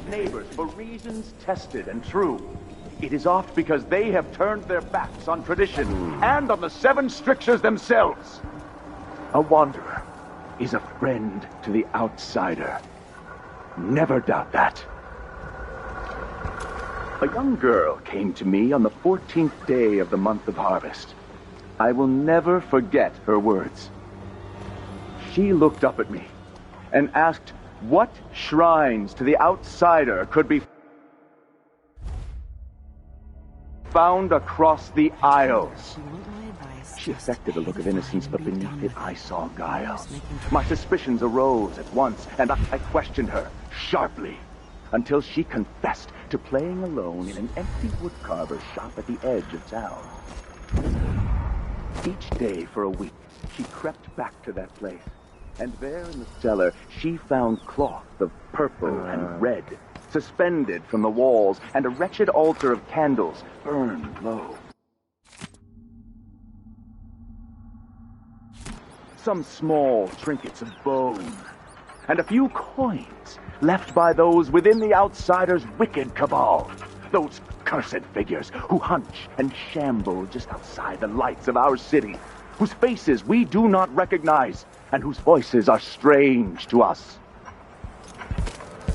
Neighbors for reasons tested and true. It is oft because they have turned their backs on tradition and on the seven strictures themselves. A wanderer is a friend to the outsider. Never doubt that. A young girl came to me on the 14th day of the month of harvest. I will never forget her words. She looked up at me and asked what shrines to the outsider could be found across the Isles. She affected a look of innocence, but beneath it I saw guile. My suspicions arose at once, and I questioned her sharply, until she confessed to playing alone in an empty woodcarver's shop at the edge of town. Each day for a week, she crept back to that place, and there in the cellar she found cloth of purple and red, suspended from the walls, and a wretched altar of candles burned low. Some small trinkets of bone, and a few coins left by those within the outsider's wicked cabal. Those cursed figures who hunch and shamble just outside the lights of our city, whose faces we do not recognize, and whose voices are strange to us.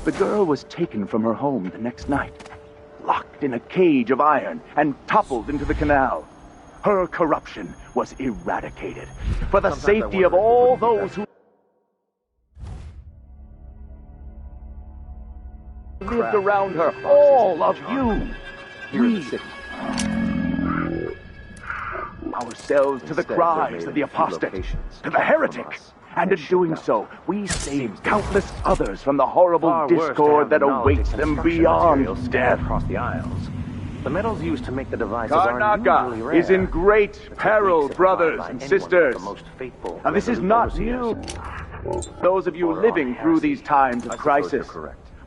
The girl was taken from her home the next night, locked trapped in a cage of iron and toppled into the canal. Her corruption was eradicated for the safety of all those who lived around her, all of you. We ourselves to the cries of the apostate, to the heretic, and in doing so, we saved countless others from the horrible discord that awaits them beyond death. Across the aisles. The metals used to make the devices are usually Karnaca rare. is in great peril, brothers and sisters. Now, this is not new. Those of you living through these times of crisis.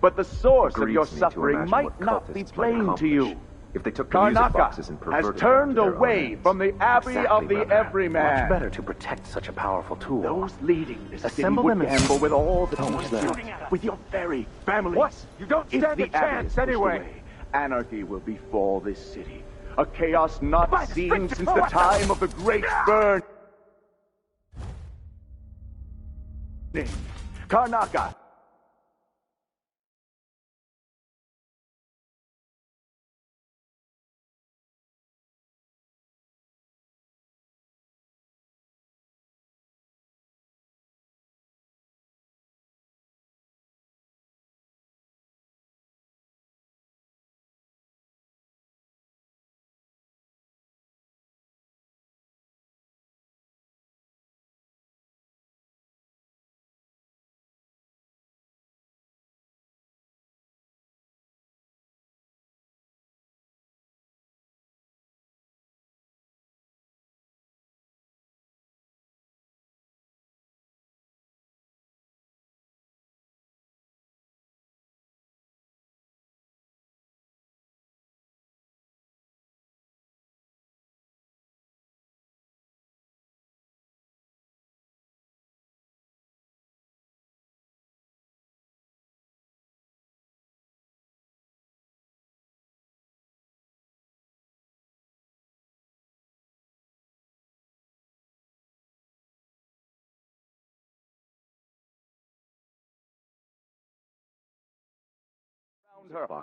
But the source of your suffering might not be plain to you. If they took the music boxes and Karnaca has perverted turned them to their away own from the Abbey of the Everyman. Much better to protect such a powerful tool. Those leading this city Assemble would them in- gamble with all the Almost things there. with your very families. What? You don't If stand the a chance Abbey is pushed anyway. away, anarchy will befall this city. A chaos not By the seen streets since of the Florida. time of the Great Burn. Karnaca.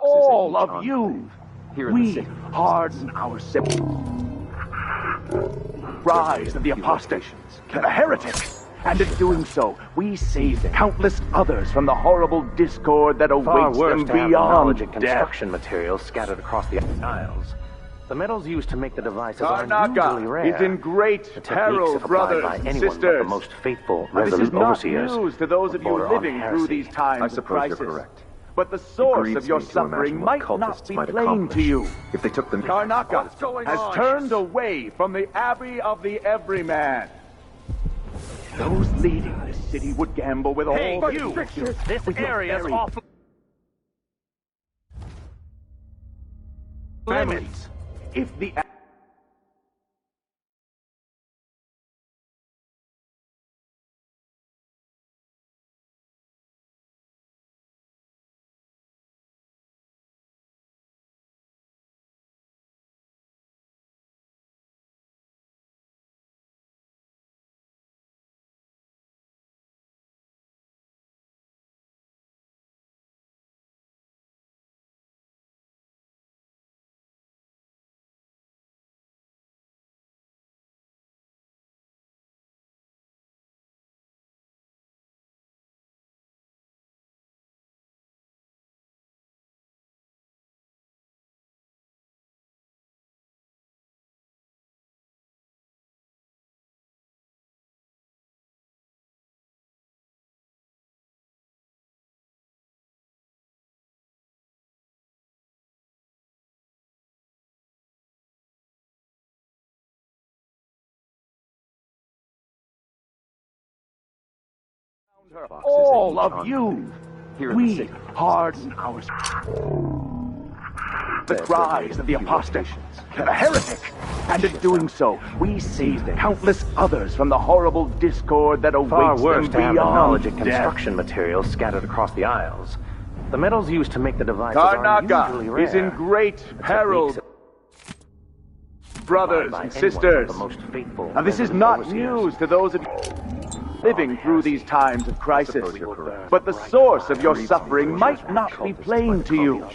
All of you. We harden our rise of the apostate, to the heretic, and in doing so, we saved countless others from the horrible discord that Far awaits worse them to have the knowledge beyond and death. construction materials scattered across the aisles. The metals used to make the devices are usually Karnaca rare. is in great The techniques, peril, if applied brothers by and anyone but sisters. the most faithful, Now, this is resolute not overseers news to those of you border on living through heresy. these times I of suppose you're crisis. correct. But the source grieves of your me to imagine suffering what might not cultists be might plain accomplish to you. if they took them. Karnaca What's going has on? turned away from the Abbey of the Everyman. Those leading this city would gamble with Hey, all you! This area's off families. If the all of you, we harden our the cries of the apostate, to the heretic, and in doing so, we saved countless others from the horrible discord that Far awaits worse them to have the knowledge beyond and death. construction materials scattered across the aisles. The metals used to make the devices are usually Karnaca rare. is in great peril, brothers by and anyone sisters. but the most faithful, Now, this is resolute not overseers. news to those of you. living through these times of crisis, but the source of your suffering might not be plain to you.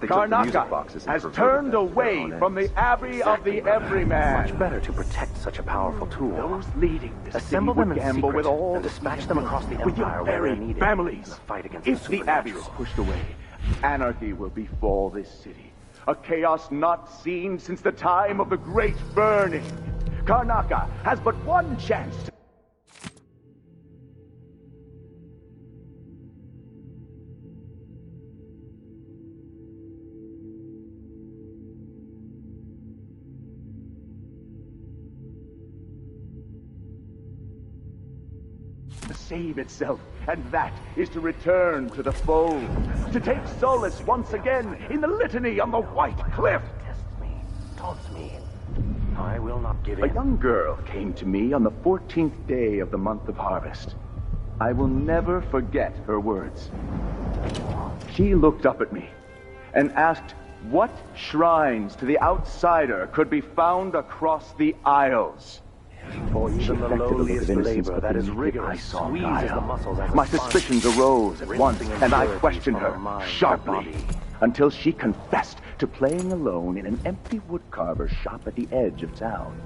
Karnaca has turned away from the Abbey of the Everyman. Much better to protect such a powerful tool. Those leading the Assemble city them would in gamble secret with all and dispatch them across the with your empire where very they're needed families. in the fight against If the Abbey is supernatural. pushed away, anarchy will befall this city. A chaos not seen since the time of the Great Burning. Karnaca has but one chance to save itself, and that is to return to the fold, to take solace once again in the litany on the White Cliff. Taunts me. I will not give A in. young girl came to me on the 14th day of the month of harvest. I will never forget her words. She looked up at me and asked what shrines to the outsider could be found across the Isles. For She even the affected a look lowliest of innocence, labor but that is beneath it rigorous I saw squeezes guile. the muscles as a My sponge, suspicions arose at once, rinsing and I impurities questioned from her her mind and sharply body. until she confessed to playing alone in an empty woodcarver's shop at the edge of town.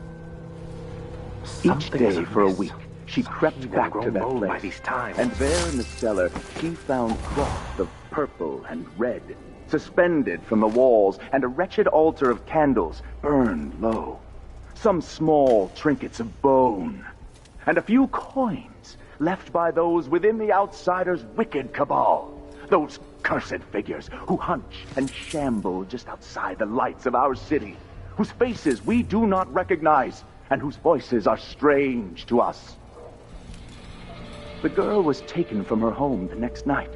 Each Something is day for a amiss. week, she crept She'd back grown to that bold by place, these times. and there in the cellar she found cloth of purple and red, suspended from the walls, and a wretched altar of candles burned low. Some small trinkets of bone, and a few coins left by those within the outsider's wicked cabal. Those cursed figures who hunch and shamble just outside the lights of our city, whose faces we do not recognize, and whose voices are strange to us. The girl was taken from her home the next night,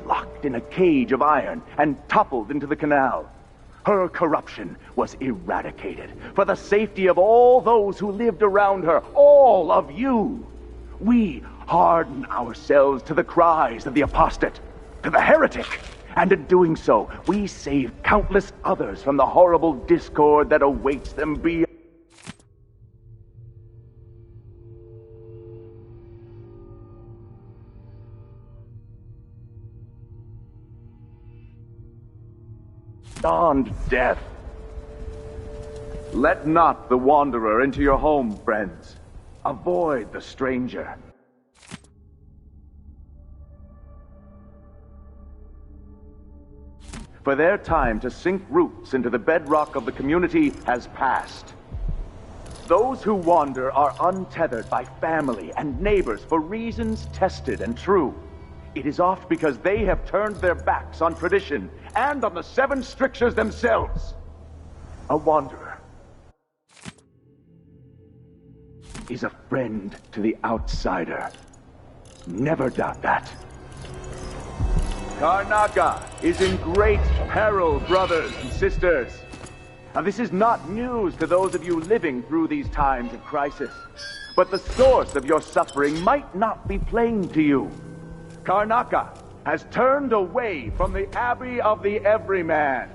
locked in a cage of iron, and toppled into the canal. Her corruption was eradicated for the safety of all those who lived around her, all of you. We harden ourselves to the cries of the apostate, to the heretic, and in doing so, we save countless others from the horrible discord that awaits them beyond. Beyond death. Let not the wanderer into your home, friends. Avoid the stranger. For their time to sink roots into the bedrock of the community has passed. Those who wander are untethered by family and neighbors for reasons tested and true. It is oft because they have turned their backs on tradition and on the seven strictures themselves. A wanderer is a friend to the outsider. Never doubt that. Karnaca is in great peril, brothers and sisters. Now, this is not news to those of you living through these times of crisis, but the source of your suffering might not be plain to you. Karnaca has turned away from the Abbey of the Everyman.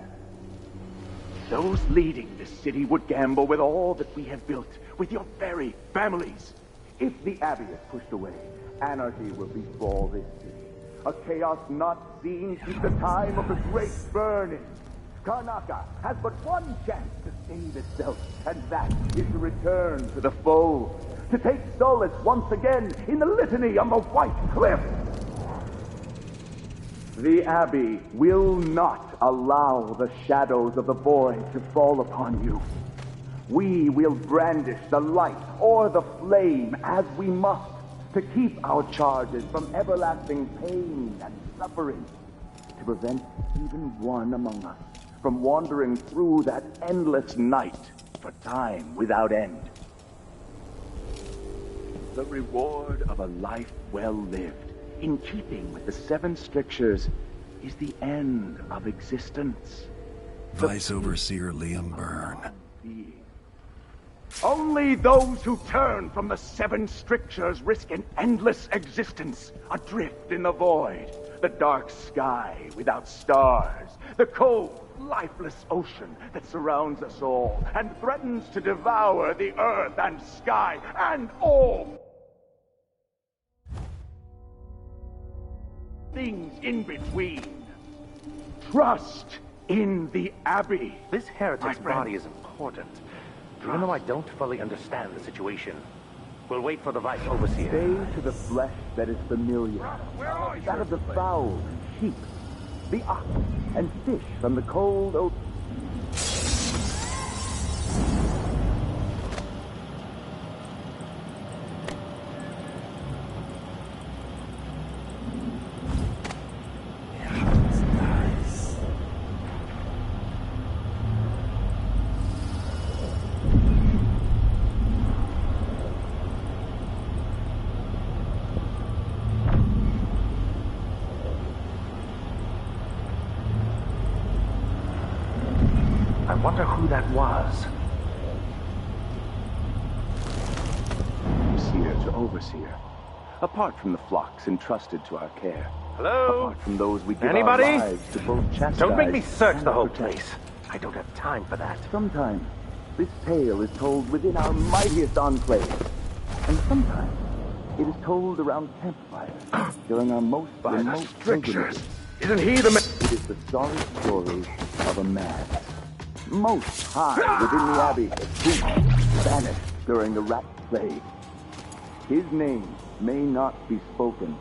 Those leading this city would gamble with all that we have built, with your very families. If the Abbey is pushed away, anarchy will befall this city. A chaos not seen since the time of the Great Burning. Karnaca has but one chance to save itself, and that is to return to the fold, to take solace once again in the litany on the White Cliff. The Abbey will not allow the shadows of the void to fall upon you. We will brandish the light or the flame as we must to keep our charges from everlasting pain and suffering, to prevent even one among us from wandering through that endless night for time without end. The reward of a life well lived, in keeping with the seven strictures, is the end of existence. Vice Overseer Liam Byrne. Only those who turn from the seven strictures risk an endless existence, adrift in the void, the dark sky without stars, the cold, lifeless ocean that surrounds us all and threatens to devour the earth and sky and all things in between. Trust in the Abbey. This heretic's body is important. Even though I don't fully understand the situation. We'll wait for the Vice Overseer. Stay to the flesh that is familiar. That of the fowl and sheep, the ox and fish from the cold oak. I wonder who that was. Seer to overseer. Apart from the flocks entrusted to our care. Hello? Apart from those we give Anybody? our lives to both chastise. Don't make me search and the whole protect. place. I don't have time for that. Sometimes this tale is told within our mightiest enclave. And sometimes it is told around campfires during our most remote strictures. pilgrimages. Isn't he the man? It is the sorry story of a man, most high within the Abbey, who vanished during the Rat Plague. His name may not be spoken,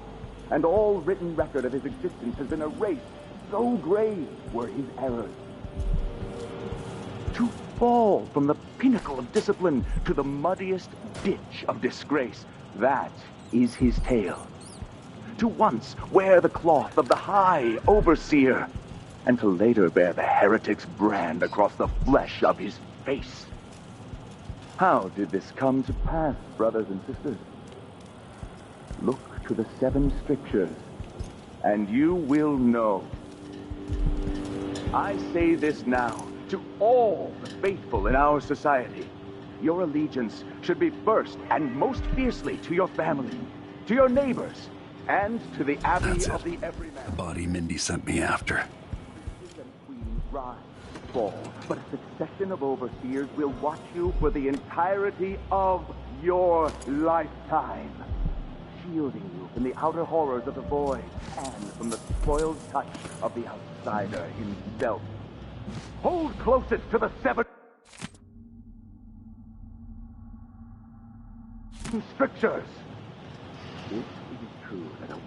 and all written record of his existence has been erased, so grave were his errors. To fall from the pinnacle of discipline to the muddiest ditch of disgrace, that is his tale. To once wear the cloth of the High Overseer, and to later bear the heretic's brand across the flesh of his face. How did this come to pass, brothers and sisters? Look to the 7 Strictures, and you will know. I say this now to all the faithful in our society. Your allegiance should be first and most fiercely to your family, to your neighbors, and to the Abbey of the Everyman. The body Mindy sent me after. Rise, fall, but a succession of overseers will watch you for the entirety of your lifetime, shielding you from the outer horrors of the void and from the spoiled touch of the outsider himself. Hold closest to the 7 Strictures. If it is true that a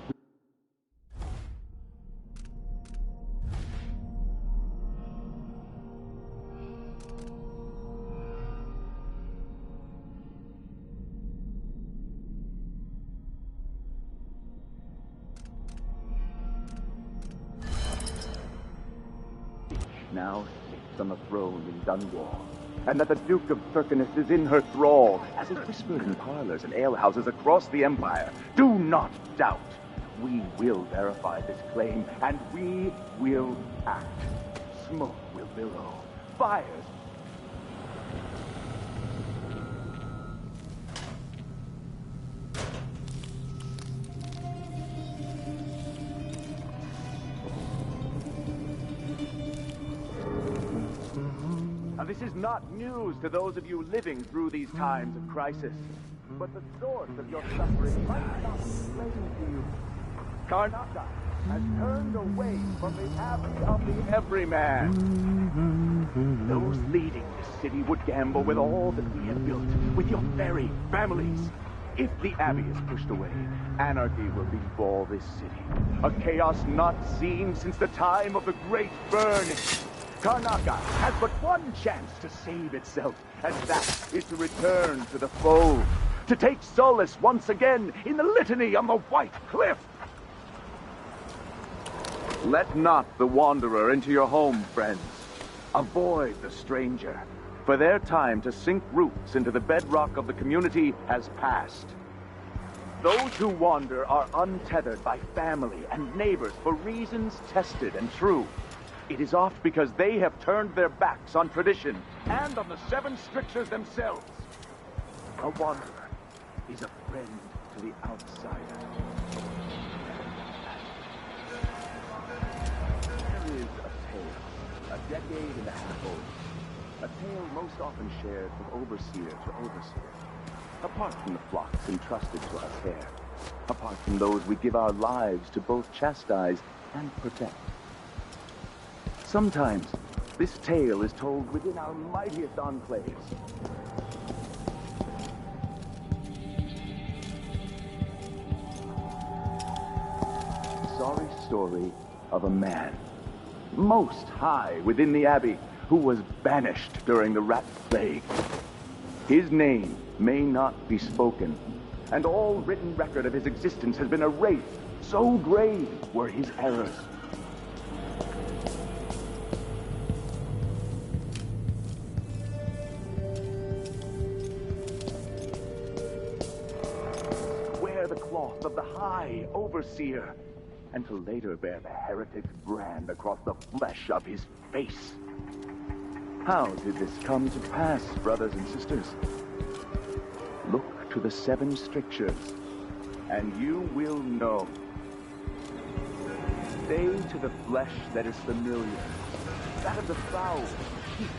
now sits on the throne in Dunwall, and that the Duke of Serkinus is in her thrall, as is whispered in parlors and alehouses across the Empire. Do not doubt. We will verify this claim, and we will act. Smoke will billow. Fires this is not news to those of you living through these times of crisis, but the source of your suffering might not be plain to you. Karnaka has turned away from the Abbey of the Everyman. Those leading this city would gamble with all that we have built, with your very families. If the Abbey is pushed away, anarchy will befall this city. A chaos not seen since the time of the Great Burn. Karnaka has but one chance to save itself, and that is to return to the fold, to take solace once again in the litany on the White Cliff. Let not the wanderer into your home, friends. Avoid the stranger, for their time to sink roots into the bedrock of the community has passed. Those who wander are untethered by family and neighbors for reasons tested and true. It is oft because they have turned their backs on tradition and on the 7 Strictures themselves. A wanderer is a friend to the outsider. There is a tale, a decade and a half old. A tale most often shared from overseer to overseer. Apart from the flocks entrusted to our care, apart from those we give our lives to both chastise and protect. Sometimes, this tale is told within our mightiest enclaves. The sorry story of a man, most high within the Abbey, who was banished during the Rat Plague. His name may not be spoken, and all written record of his existence has been erased, so grave were his errors. Wear the cloth of the High Overseer, and to later bear the heretic's brand across the flesh of his face. How did this come to pass, brothers and sisters? Look to the 7 strictures, and you will know. Stay to the flesh that is familiar, that of the fowl, sheep.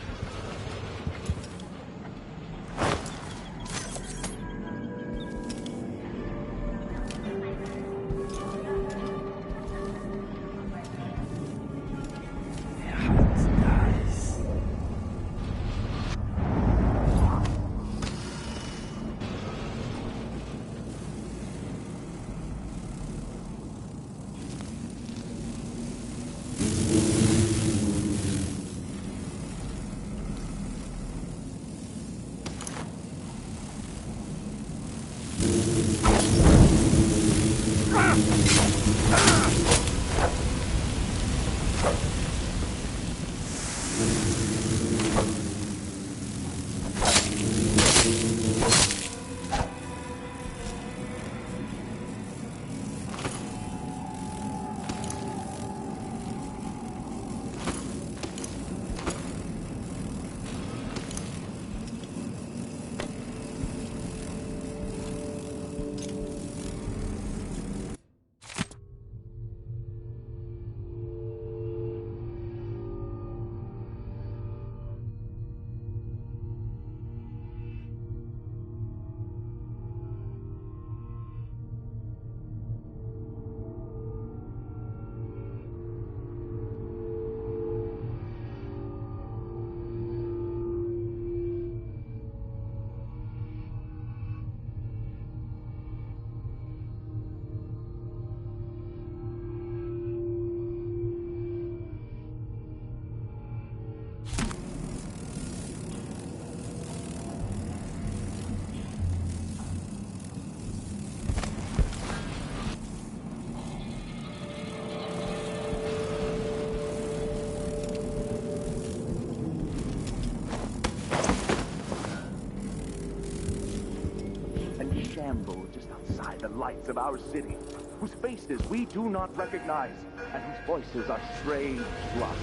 Shamble just outside the lights of our city, whose faces we do not recognize, and whose voices are strange to us.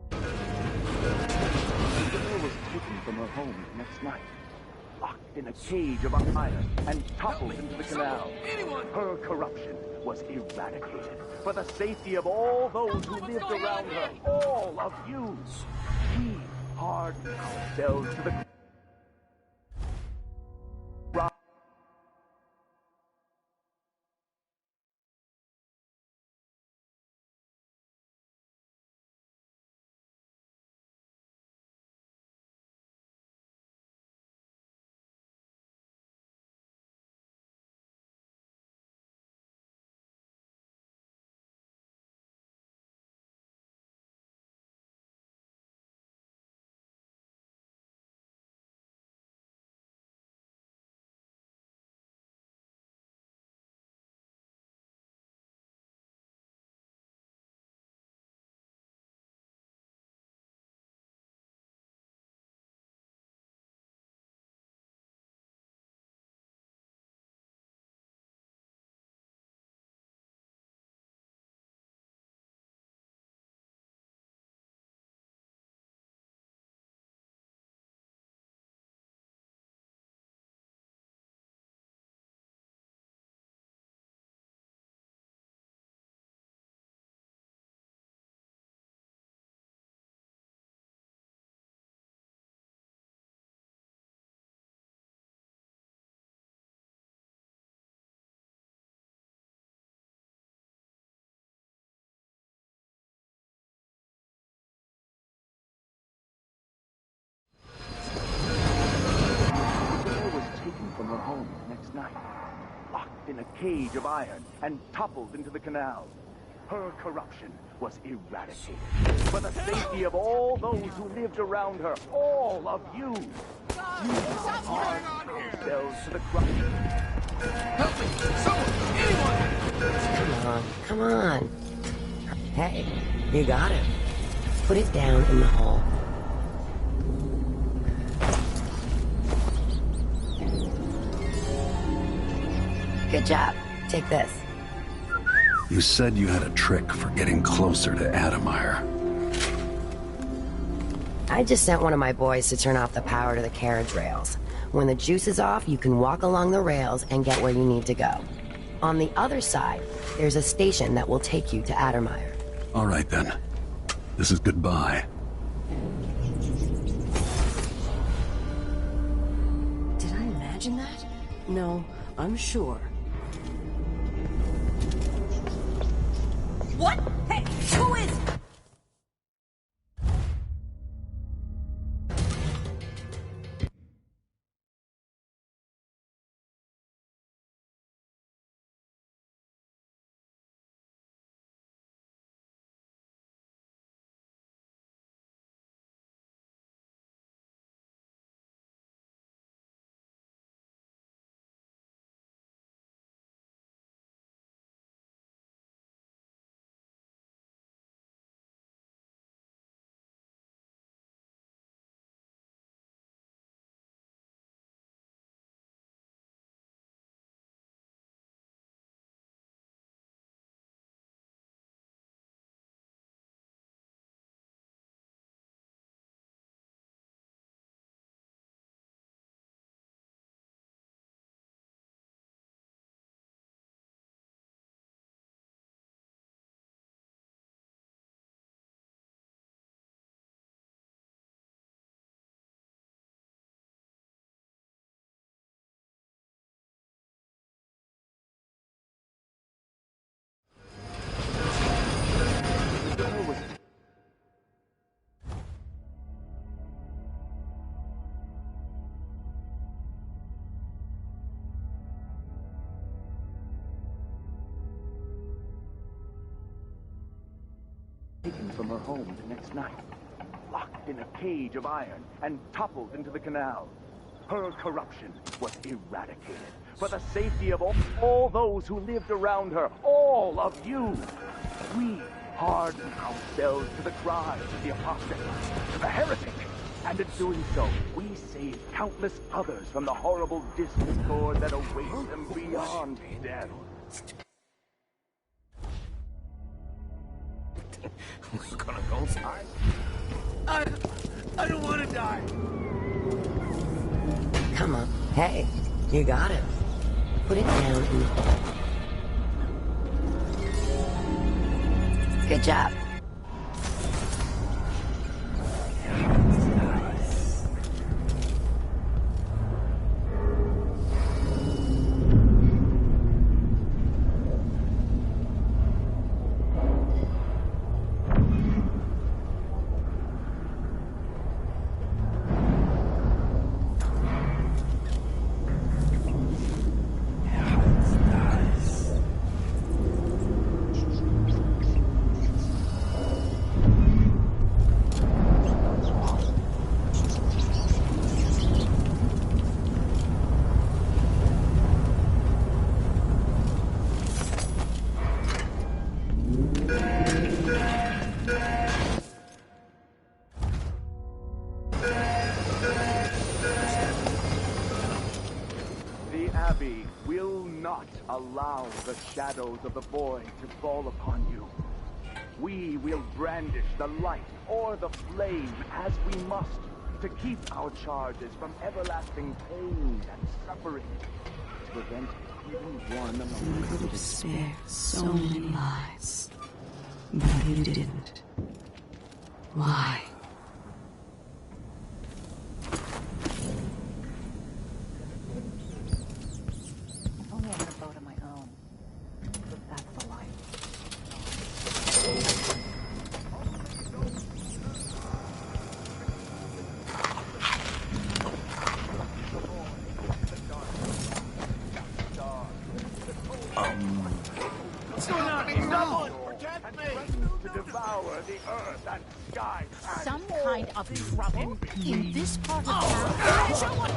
The girl was taken from her home the next night, locked in a cage of iron, and toppled into the canal. Her corruption was eradicated for the safety of all those who lived around her, all of you. We hardened ourselves to the in a cage of iron and toppled into the canal. Her corruption was eradicated. For the safety of all those who lived around her, all of you. You are ourselves to the cross. Help me! Someone! Anyone! Come on. Hey, you got it. Put it down in the hole. Good job. Take this. You said you had a trick for getting closer to Adamire. I just sent one of my boys to turn off the power to the carriage rails. When the juice is off, you can walk along the rails and get where you need to go. On the other side, there's a station that will take you to Adamire. All right, then. This is goodbye. Did I imagine that? No, I'm sure. What? Hey, who is... Taken from her home the next night, locked in a cage of iron and toppled into the canal. Her corruption was eradicated. For the safety of all those who lived around her, all of you. We hardened ourselves to the cries of the apostate, to the heretic. And in doing so, we saved countless others from the horrible discord that awaits them beyond death. We're gonna go die? I don't want to die. Come on. Hey, you got it. Put it down in the hole. Good job. Allow the shadows of the void to fall upon you. We will brandish the light or the flame as we must to keep our charges from everlasting pain and suffering, to prevent even one among You could have spared so many lives, but you didn't. Why? Someone protect me! To devour the earth and sky. Some kind of trouble in this part of town? Someone...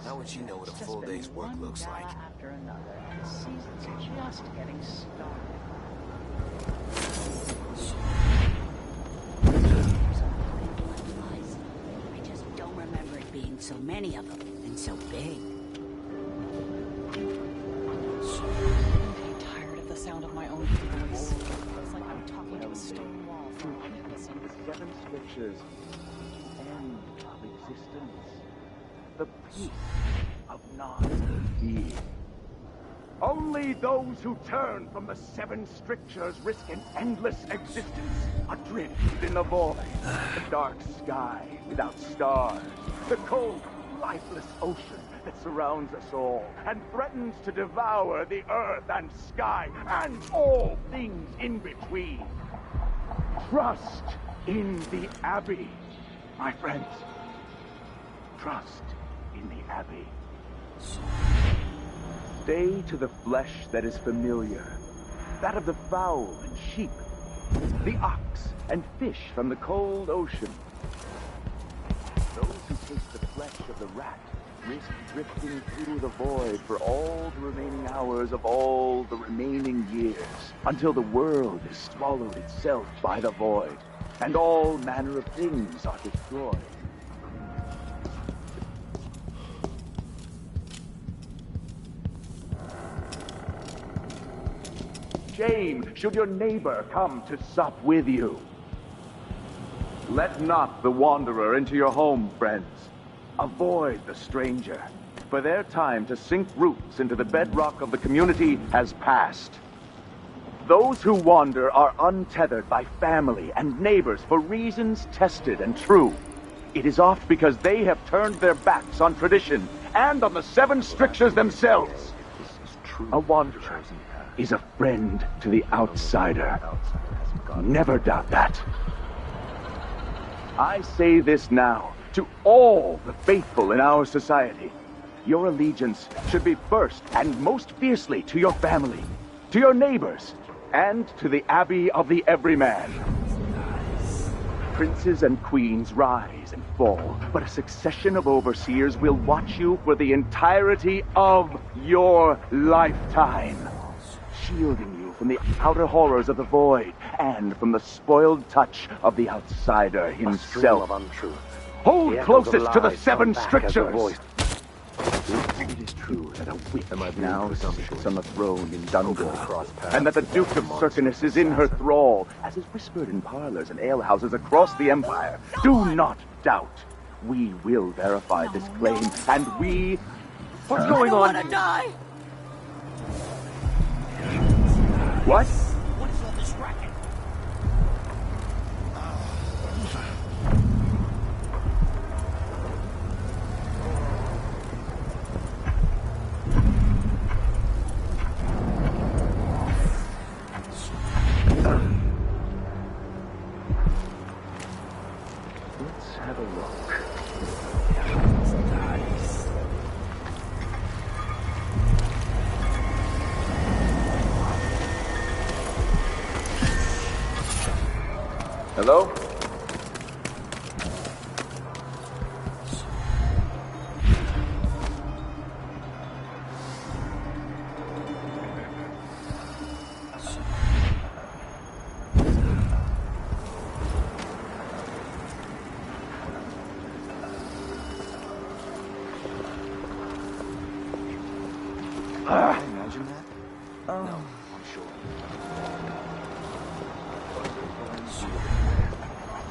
How would you know what a full day's work looks like? After another, and the season's just getting started. I just don't remember it being so many of them and so big. I'm tired of the sound of my own voice. It's like I'm talking to a stone wall from listening. The 7 scriptures, end of existence, the peace of non-being. Only those who turn from the 7 strictures risk an endless existence, adrift in the void, the dark sky without stars, the cold, lifeless ocean that surrounds us all and threatens to devour the earth and sky and all things in between. Trust in the Abbey, my friends. Trust in the Abbey. Stay to the flesh that is familiar, that of the fowl and sheep, the ox and fish from the cold ocean. Those who taste the flesh of the rat risk drifting through the void for all the remaining hours of all the remaining years, until the world is swallowed itself by the void, and all manner of things are destroyed. Shame should your neighbor come to sup with you. Let not the wanderer into your home, friends. Avoid the stranger, for their time to sink roots into the bedrock of the community has passed. Those who wander are untethered by family and neighbors for reasons tested and true. It is oft because they have turned their backs on tradition and on the 7 strictures themselves. A wanderer is a friend to the outsider. Never doubt that. I say this now to all the faithful in our society. Your allegiance should be first and most fiercely to your family, to your neighbors, and to the Abbey of the Everyman. Princes and queens rise and fall, but a succession of overseers will watch you for the entirety of your lifetime, shielding you from the outer horrors of the void and from the spoiled touch of the outsider himself. Of untruth. Hold The closest to the lies 7 come back as a strictures. voice. It is true that a witch now sits on the throne in Dundor, and that the Duke of Serkinus is in her thrall, as is whispered in parlors and alehouses across the Empire. Do not doubt. We will verify this claim, and we... What's going on? I don't want to die! What? What is all this racket? Let's have a look. Hello? Imagine that? Oh. No, I'm sure.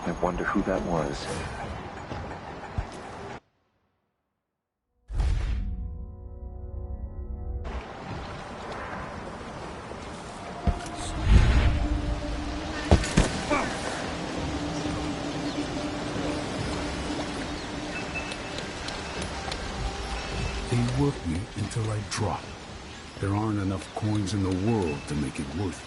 I wonder who that was. They work me until I drop. There aren't enough coins in the world to make it worth it.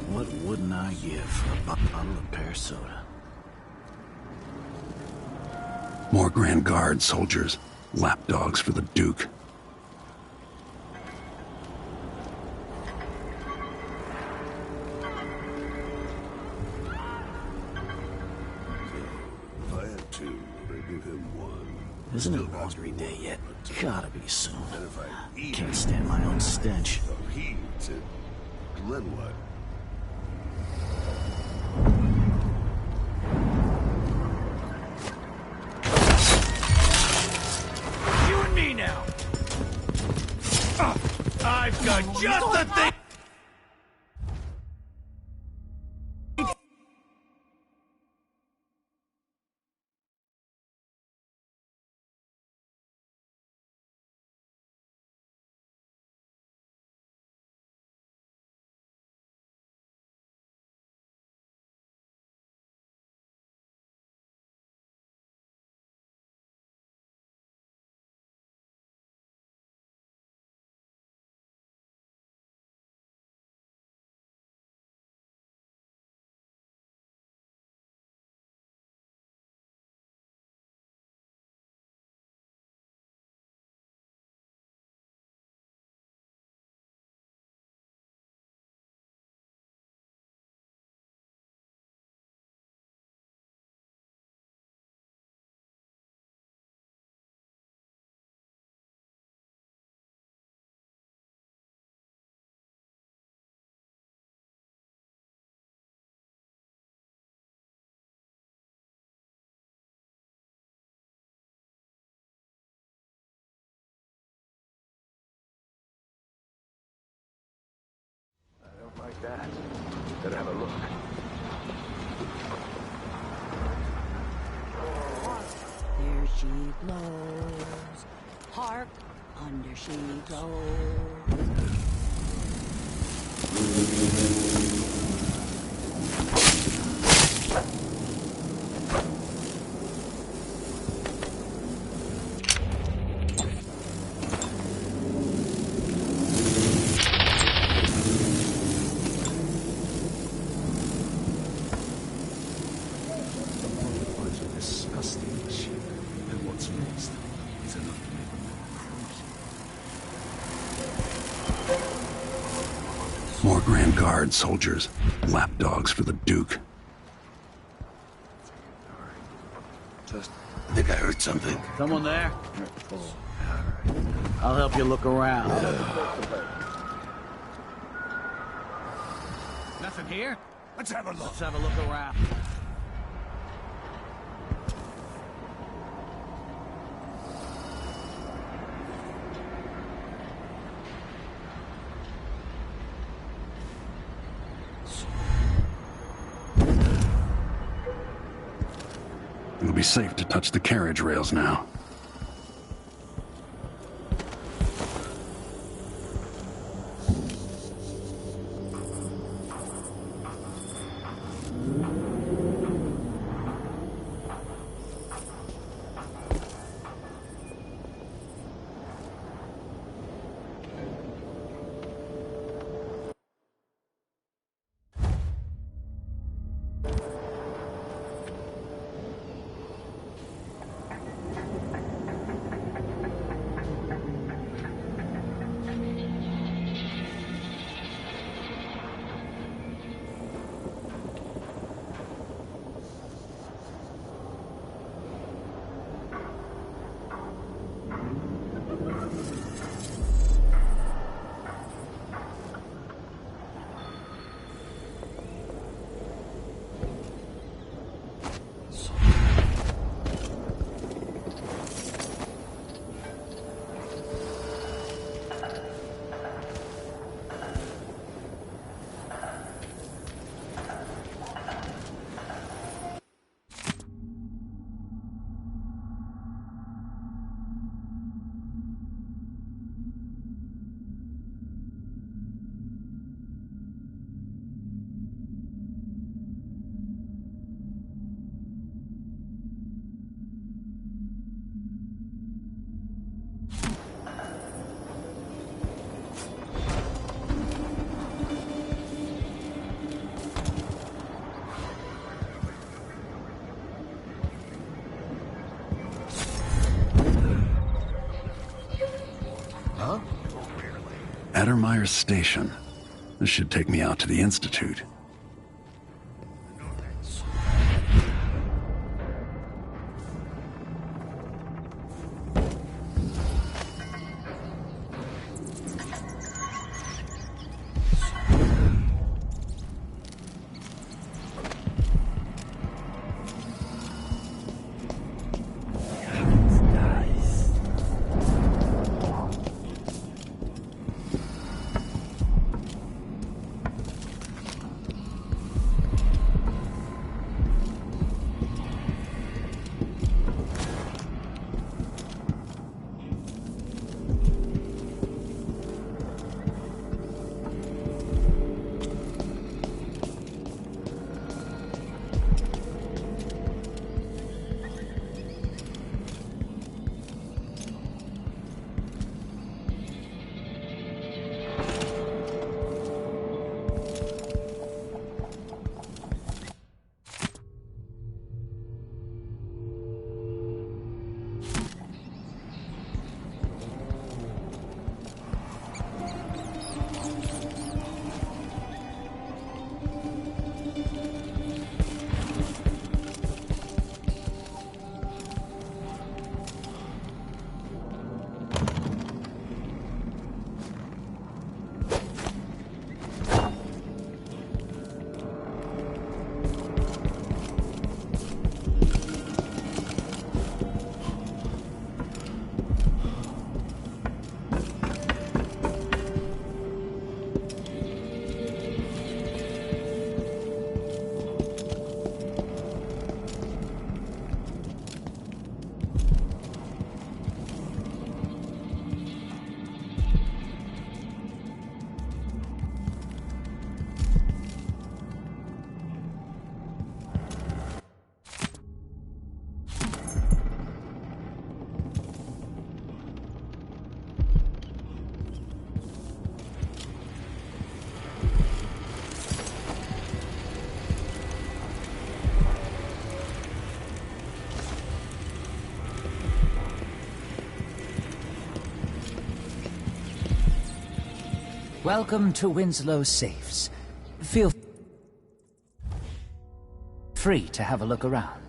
What wouldn't I give for a bottle of pear soda? More Grand Guard soldiers, lapdogs for the Duke. If I had two, would I give him one? Isn't it laundry day yet? Gotta be soon. Can't stand my own stench. So he eats it. And then what? You and me now. I've got just the thing. Like that. Better have a look. There she blows. Hark, under she goes. Grand Guard soldiers, lapdogs for the Duke. I think I heard something. Someone there? I'll help you look around. Nothing here? Let's have a look. Let's have a look around. It'll be safe to touch the carriage rails now. Addermire Station. This should take me out to the Institute. Welcome to Winslow's Safes. Feel free to have a look around.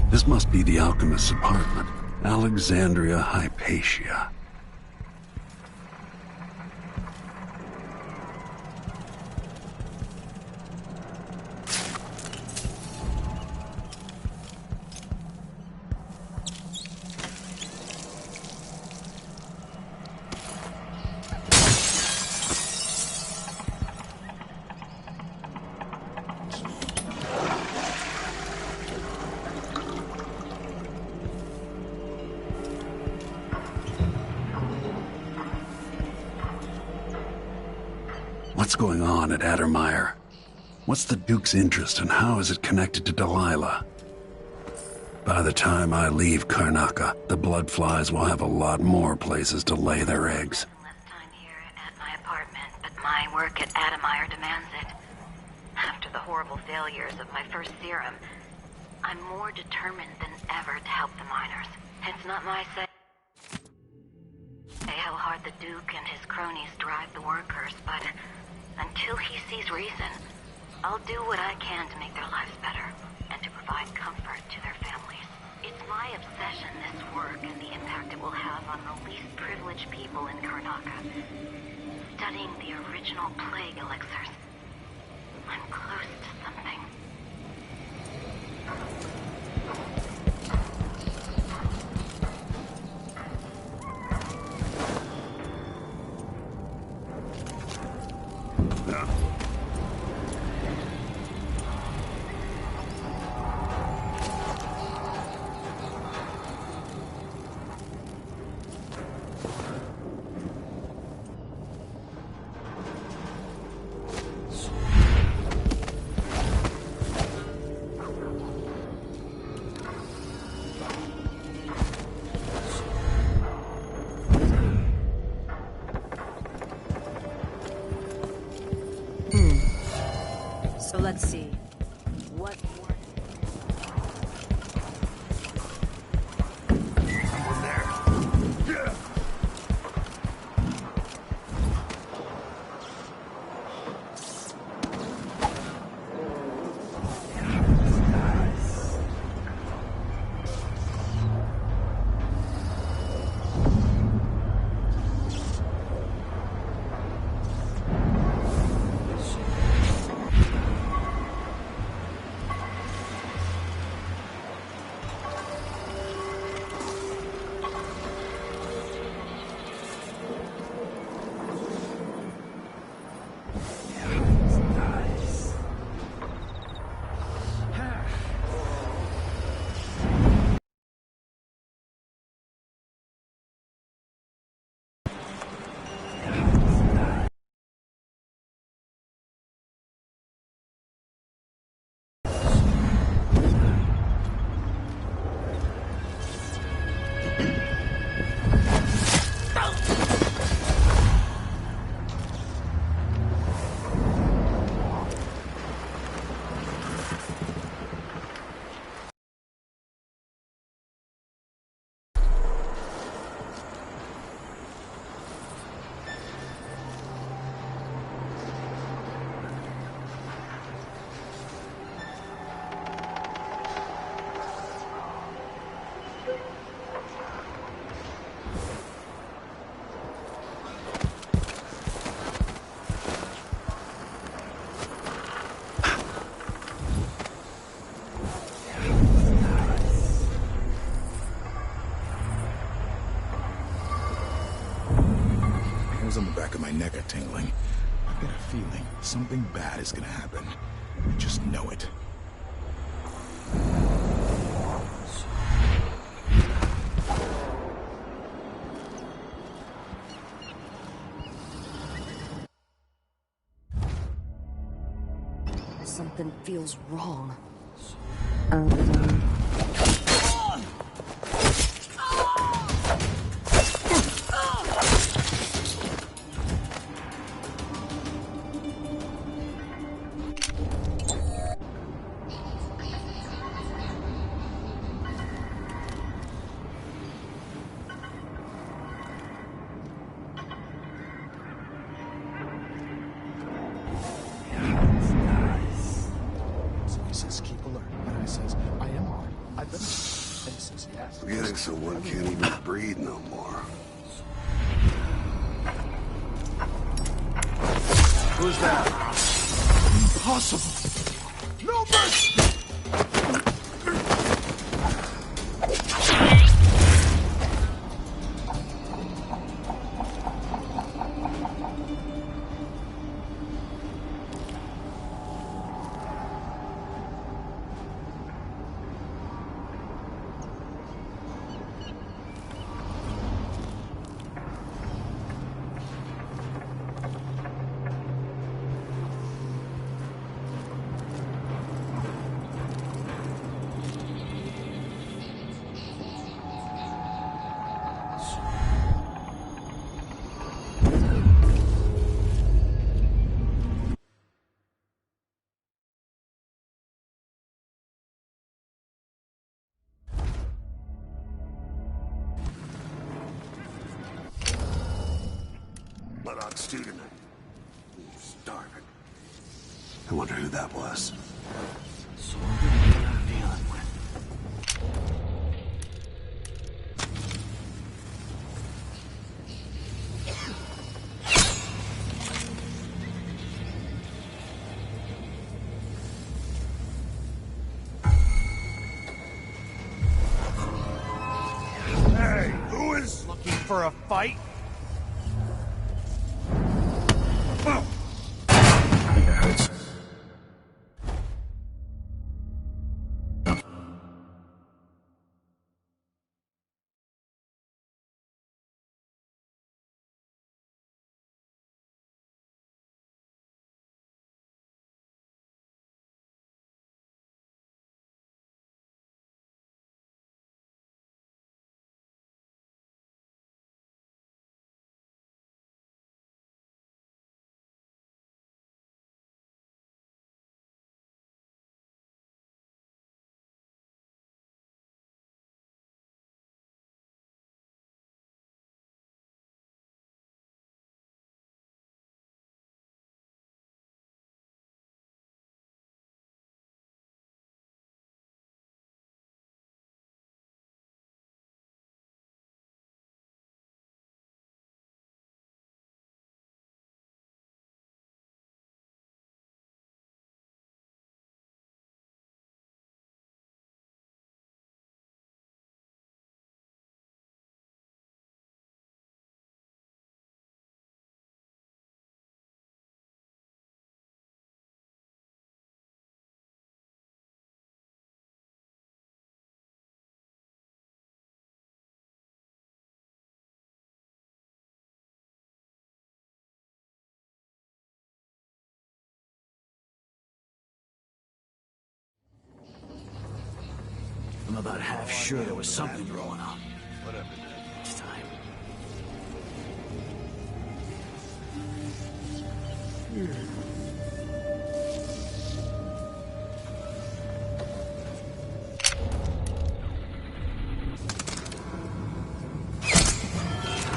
This must be the alchemist's apartment. Alexandria Hypatia. What's going on at Addermire? What's the Duke's interest and how is it connected to Delilah? By the time I leave Karnaca, the bloodflies will have a lot more places to lay their eggs. My apartment, but my work at Addermire demands it. After the horrible failures of my first serum, I'm more determined than ever to help the miners. It's not my say how hard the Duke and his cronies drive the workers, but until he sees reason, I'll do what I can to make their lives better and to provide comfort to their families. It's my obsession, this work, and the impact it will have on the least privileged people in Karnaca. Studying the original plague elixirs, I'm close to something. So let's see. What? Someone there. Yeah. hairs on the back of my neck are tingling. I've got a feeling something bad is gonna happen. I just know it. Something feels wrong. So he says, keep alert. And I says, I am alert. I've been alert. And he says, yes. I'm getting so one can't even breathe no more. Who's that? Impossible. No mercy! Blood student. Starving. I wonder who that was. Sort of what I'm dealing with. Hey, who is looking for a fight? I think I heard some. I'm about half sure there was something going on. Whatever. This time.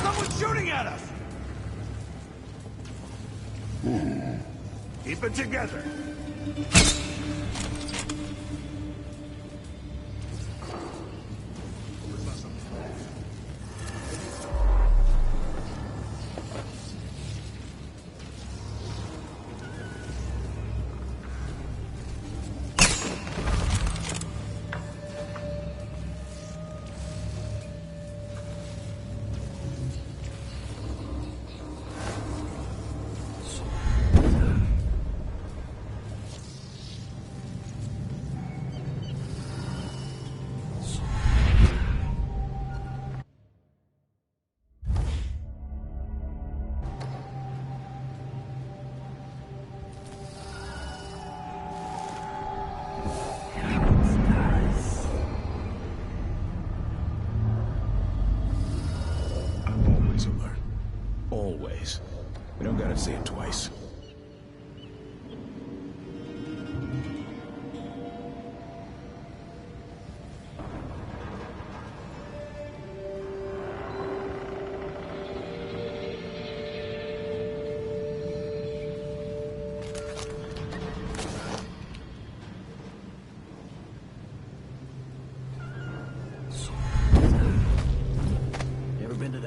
Someone's shooting at us! Keep it together. Always. We don't gotta say it twice.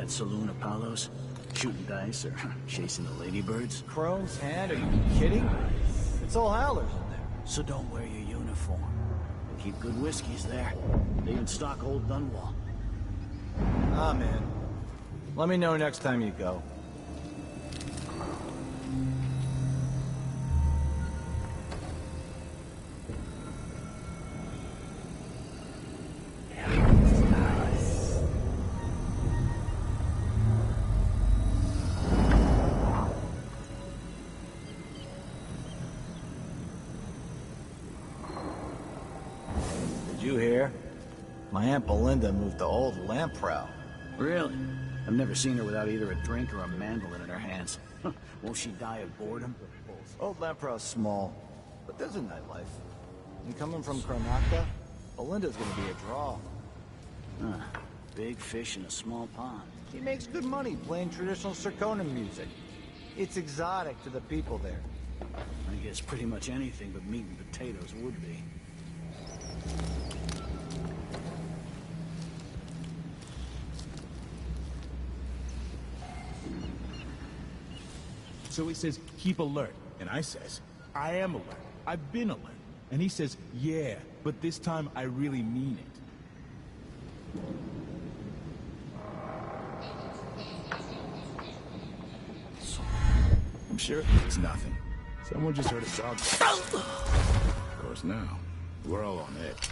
Saloon Apollos? Shooting dice or chasing the ladybirds? Crone's hand? Are you kidding? It's all howlers in there. So don't wear your uniform. They keep good whiskeys there. They even stock old Dunwall. Ah, man. Let me know next time you go. You hear? My Aunt Belinda moved to old Lamprow. Really? I've never seen her without either a drink or a mandolin in her hands. Won't she die of boredom? Old Lamprow's small, but there's a nightlife. And coming from Kronaka, Belinda's gonna be a draw. Big fish in a small pond. He makes good money playing traditional Serkonan music. It's exotic to the people there. I guess pretty much anything but meat and potatoes would be. So he says, keep alert. And I says, I am alert. I've been alert. And he says, yeah, but this time I really mean it. I'm sure it's nothing. Someone just heard a sob. Of course now, we're all on edge.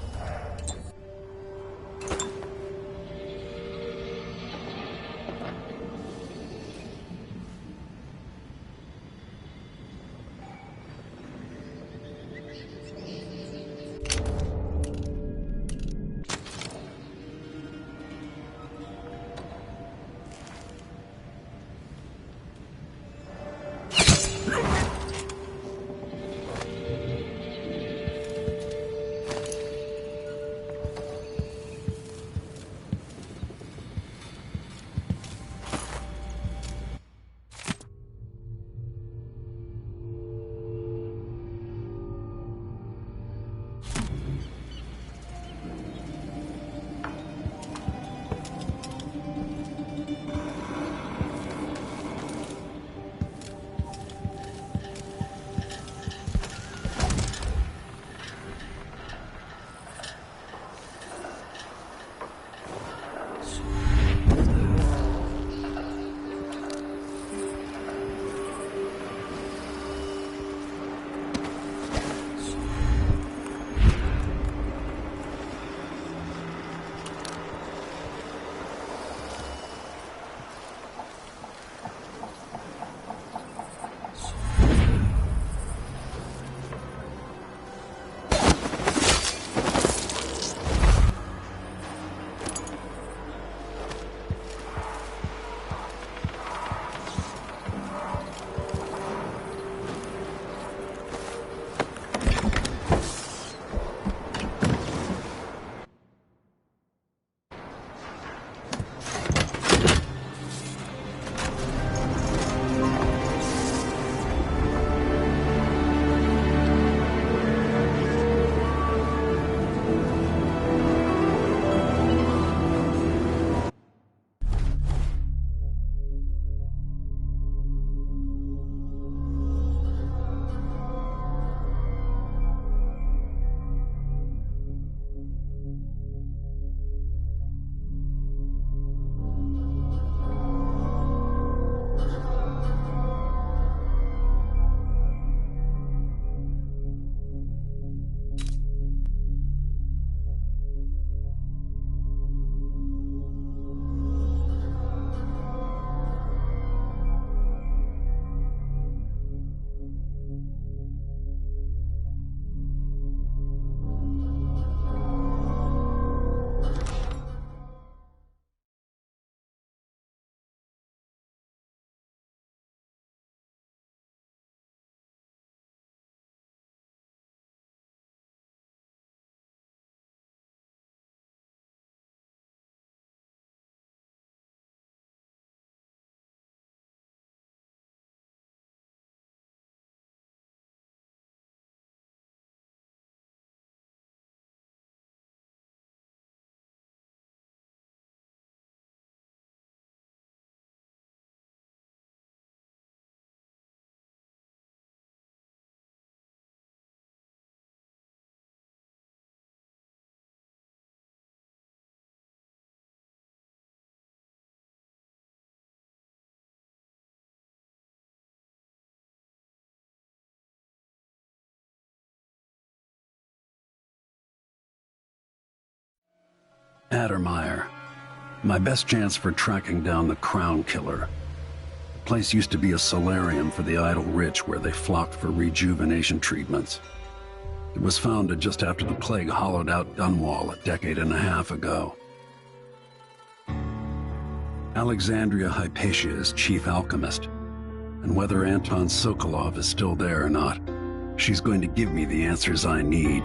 Addermeyer. My best chance for tracking down the Crown Killer. The place used to be a solarium for the idle rich where they flocked for rejuvenation treatments. It was founded just after the plague hollowed out Dunwall a decade and a half ago. Alexandria Hypatia is chief alchemist, and whether Anton Sokolov is still there or not, she's going to give me the answers I need.